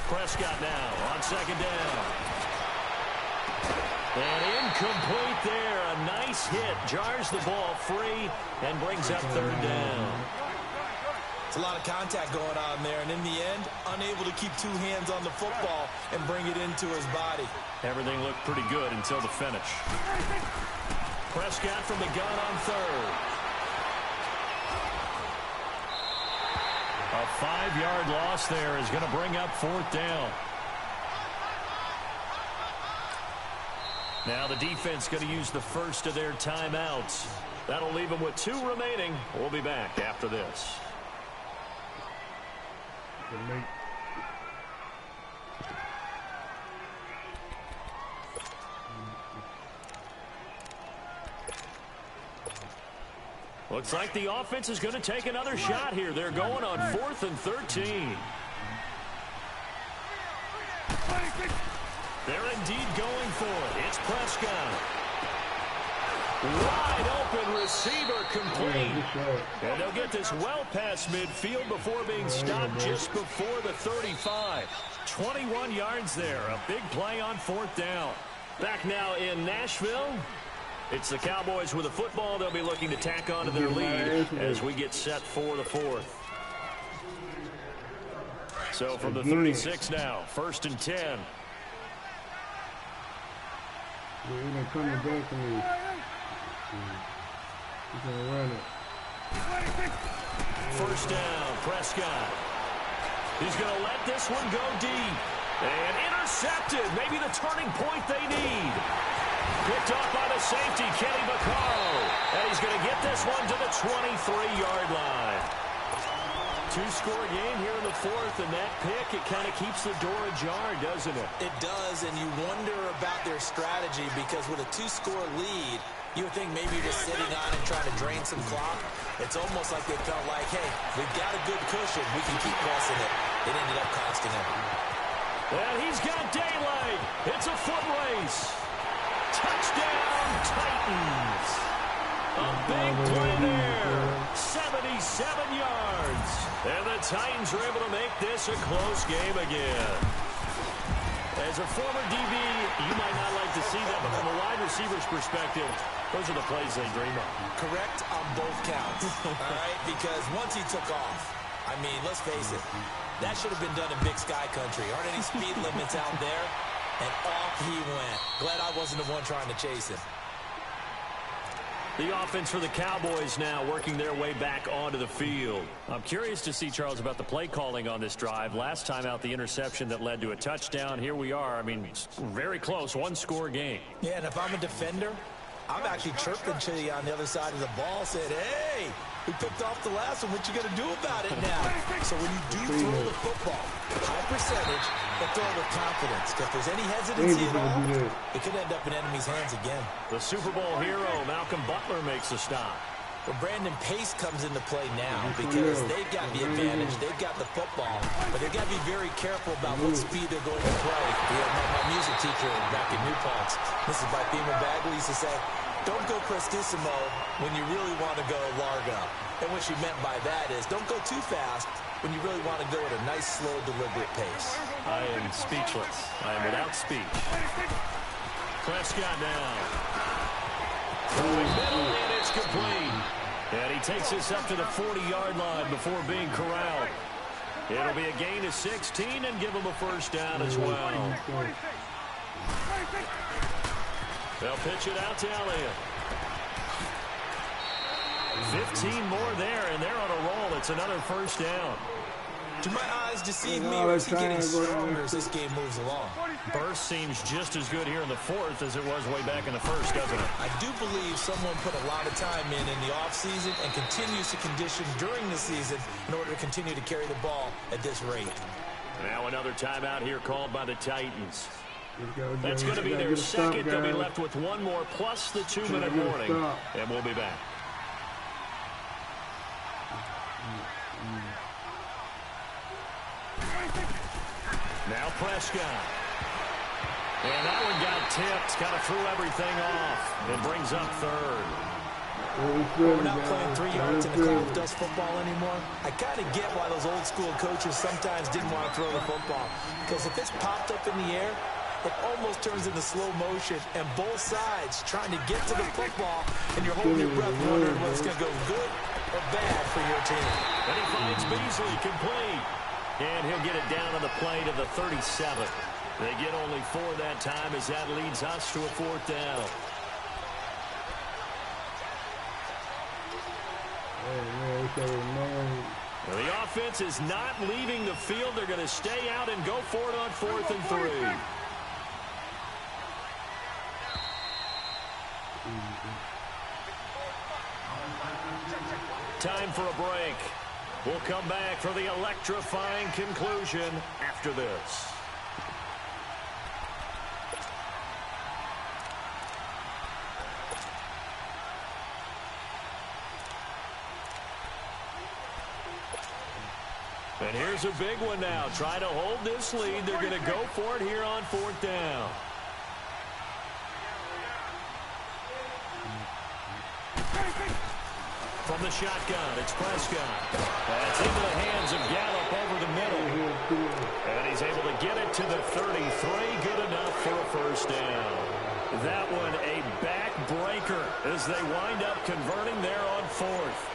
Prescott now on 2nd down. And incomplete there. A nice hit. Jars the ball free and brings up 3rd down. It's a lot of contact going on there. And in the end, unable to keep 2 hands on the football and bring it into his body. Everything looked pretty good until the finish. Prescott from the gun on 3rd. A 5-yard loss there is going to bring up 4th down. Now the defense going to use the first of their timeouts. That'll leave them with 2 remaining. We'll be back after this. Looks like the offense is going to take another shot here. They're going on 4th and 13. They're indeed going for it. It's Prescott. Wide open receiver complete. And they'll get this well past midfield before being stopped just before the 35. 21 yards there. A big play on 4th down. Back now in Nashville. It's the Cowboys with the football. They'll be looking to tack on to their lead as we get set for the 4th. So from the 36 now, 1st and 10. They're coming back to me. He's going to run it. 1st down, Prescott. He's going to let this one go deep. And intercepted. Maybe the turning point they need. Picked off by the safety, Kenny Vaccaro. And he's going to get this one to the 23-yard line. 2-score game here in the 4th, and that pick, it kind of keeps the door ajar, doesn't it? It does, and you wonder about their strategy because with a 2-score lead, you would think maybe just sitting on and trying to drain some clock. It's almost like they felt like, hey, we've got a good cushion. We can keep pressing it. It ended up costing him. And he's got daylight. It's a foot race. Touchdown, Titans. A big play there. 77 yards. And the Titans are able to make this a close game again. As a former DB, you might not like to see that, but from a wide receiver's perspective, those are the plays they dream of. Correct on both counts, all right? Because once he took off, I mean, let's face it, that should have been done in Big Sky Country. Aren't any speed limits out there? And off he went. Glad I wasn't the one trying to chase him. The offense for the Cowboys now working their way back onto the field. I'm curious to see, Charles, about the play calling on this drive. Last time out, the interception that led to a touchdown. Here we are. I mean, very close, 1-score game. Yeah, and if I'm a defender, I'm actually chirping to you on the other side of the ball, saying, hey, we picked off the last one. What you going to do about it now? So when you do throw the football, high percentage, but throw it with confidence. Because if there's any hesitancy at all, it could end up in enemy's hands again. The Super Bowl hero, Malcolm Butler, makes a stop. Well, Brandon Pace comes into play now because they've got the advantage. They've got the football, but they've got to be very careful about what speed they're going to play. My music teacher back in New Paltz, Mrs. Bifema Bagley, used to say, don't go prestissimo when you really want to go largo. And what she meant by that is don't go too fast when you really want to go at a nice, slow, deliberate pace. I am speechless. I am without speech. Prescott now. Middle, and it's complete. And he takes this up to the 40-yard line before being corralled. It'll be a gain of 16 and give him a 1st down as well. They'll pitch it out to Elliott. 15 more there, and they're on a roll. It's another first down. Do my eyes deceive me, or is he getting stronger as this game moves along? Burst seems just as good here in the fourth as it was way back in the first, doesn't it? I do believe someone put a lot of time in the offseason and continues to condition during the season in order to continue to carry the ball at this rate. Now another timeout here called by the Titans. That's going to be their second. They'll be left with one more plus the 2-minute warning, and we'll be back. Now Prescott. And that one got tipped. Kind of threw everything off. It brings up third. We're not playing 3 yards in the cloud does football anymore. I kind of get why those old school coaches sometimes didn't want to throw the football. Because if it's popped up in the air, it almost turns into slow motion. And both sides trying to get to the football. And you're holding your breath wondering what's going to go good or bad for your team. And he finds Beasley complete. And he'll get it down on the play to the 37. They get only 4 that time as that leads us to a 4th down. Well, the offense is not leaving the field. They're going to stay out and go for it on 4th and 3. Time for a break. We'll come back for the electrifying conclusion after this. And here's a big one now. Try to hold this lead. They're going to go for it here on 4th down. From the shotgun, it's Prescott. That's into the hands of Gallup over the middle. And he's able to get it to the 33. Good enough for a first down. That one a backbreaker as they wind up converting there on 4th.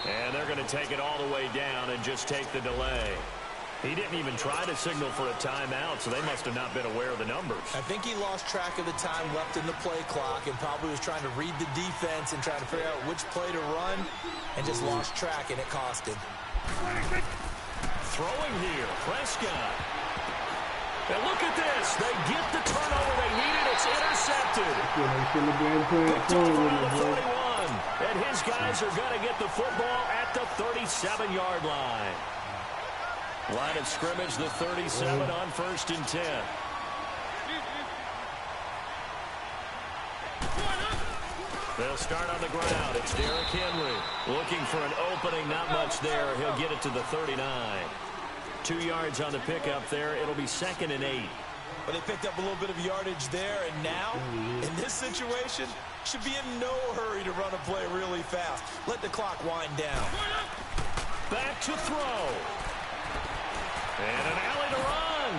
And they're going to take it all the way down and just take the delay. He didn't even try to signal for a timeout, so they must have not been aware of the numbers. I think he lost track of the time left in the play clock and probably was trying to read the defense and trying to figure out which play to run and just lost track, and it cost him. Throwing here, Prescott. And look at this. They get the turnover they needed. It's intercepted. Picked off around the 41. And his guys are going to get the football at the 37-yard line. Line of scrimmage, the 37 on 1st and 10. They'll start on the ground. It's Derrick Henry looking for an opening. Not much there. He'll get it to the 39. 2 yards on the pickup there. It'll be 2nd and 8. But they picked up a little bit of yardage there, and now, in this situation, should be in no hurry to run a play really fast. Let the clock wind down. Back to throw. And an alley to run.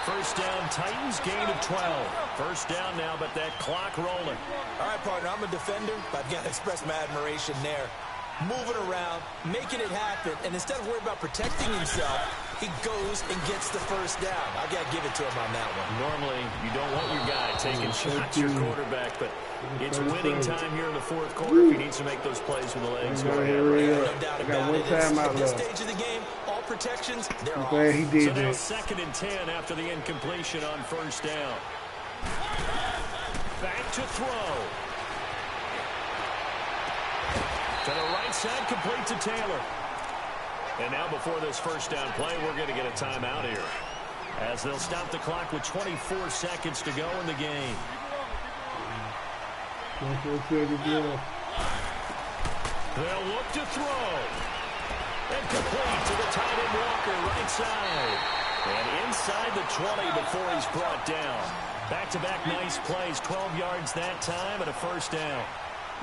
First down, Titans, gain of 12. First down now, but that clock rolling. All right, partner, I'm a defender, but I've got to express my admiration there. Moving around, making it happen, and instead of worrying about protecting himself, he goes and gets the first down. I've got to give it to him on that one. Normally, you don't want your guy taking shots, your quarterback, but it's winning time here in the 4th quarter if he needs to make those plays with the legs. Go ahead. No doubt about it. At this stage of the game, all protections, they're off. So now 2nd and 10 after the incompletion on first down. Back to throw. To the right side, complete to Taylor. And now before this first down play, we're going to get a timeout here, as they'll stop the clock with 24 seconds to go in the game. They'll look to throw. And complete to the tight end Walker, right side. And inside the 20 before he's brought down. Back-to-back nice plays, 12 yards that time and a first down.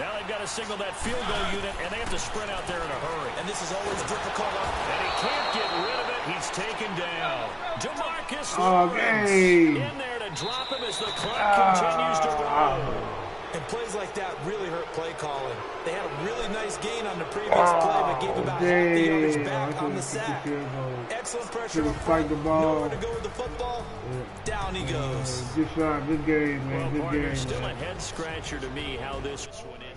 Now they've got to signal that field goal unit, and they have to sprint out there in a hurry. And this is always difficult. And he can't get rid of it. He's taken down. DeMarcus Lawrence in there to drop him as the clock continues to roll. And plays like that really hurt play calling. They had a really nice gain on the previous play, but gave about half the yardage back on the sack. Excellent pressure up front. Nowhere to go with the football. Down he goes. Good shot. Good game, man. Well, good partner, game. Still a head scratcher to me how this one is.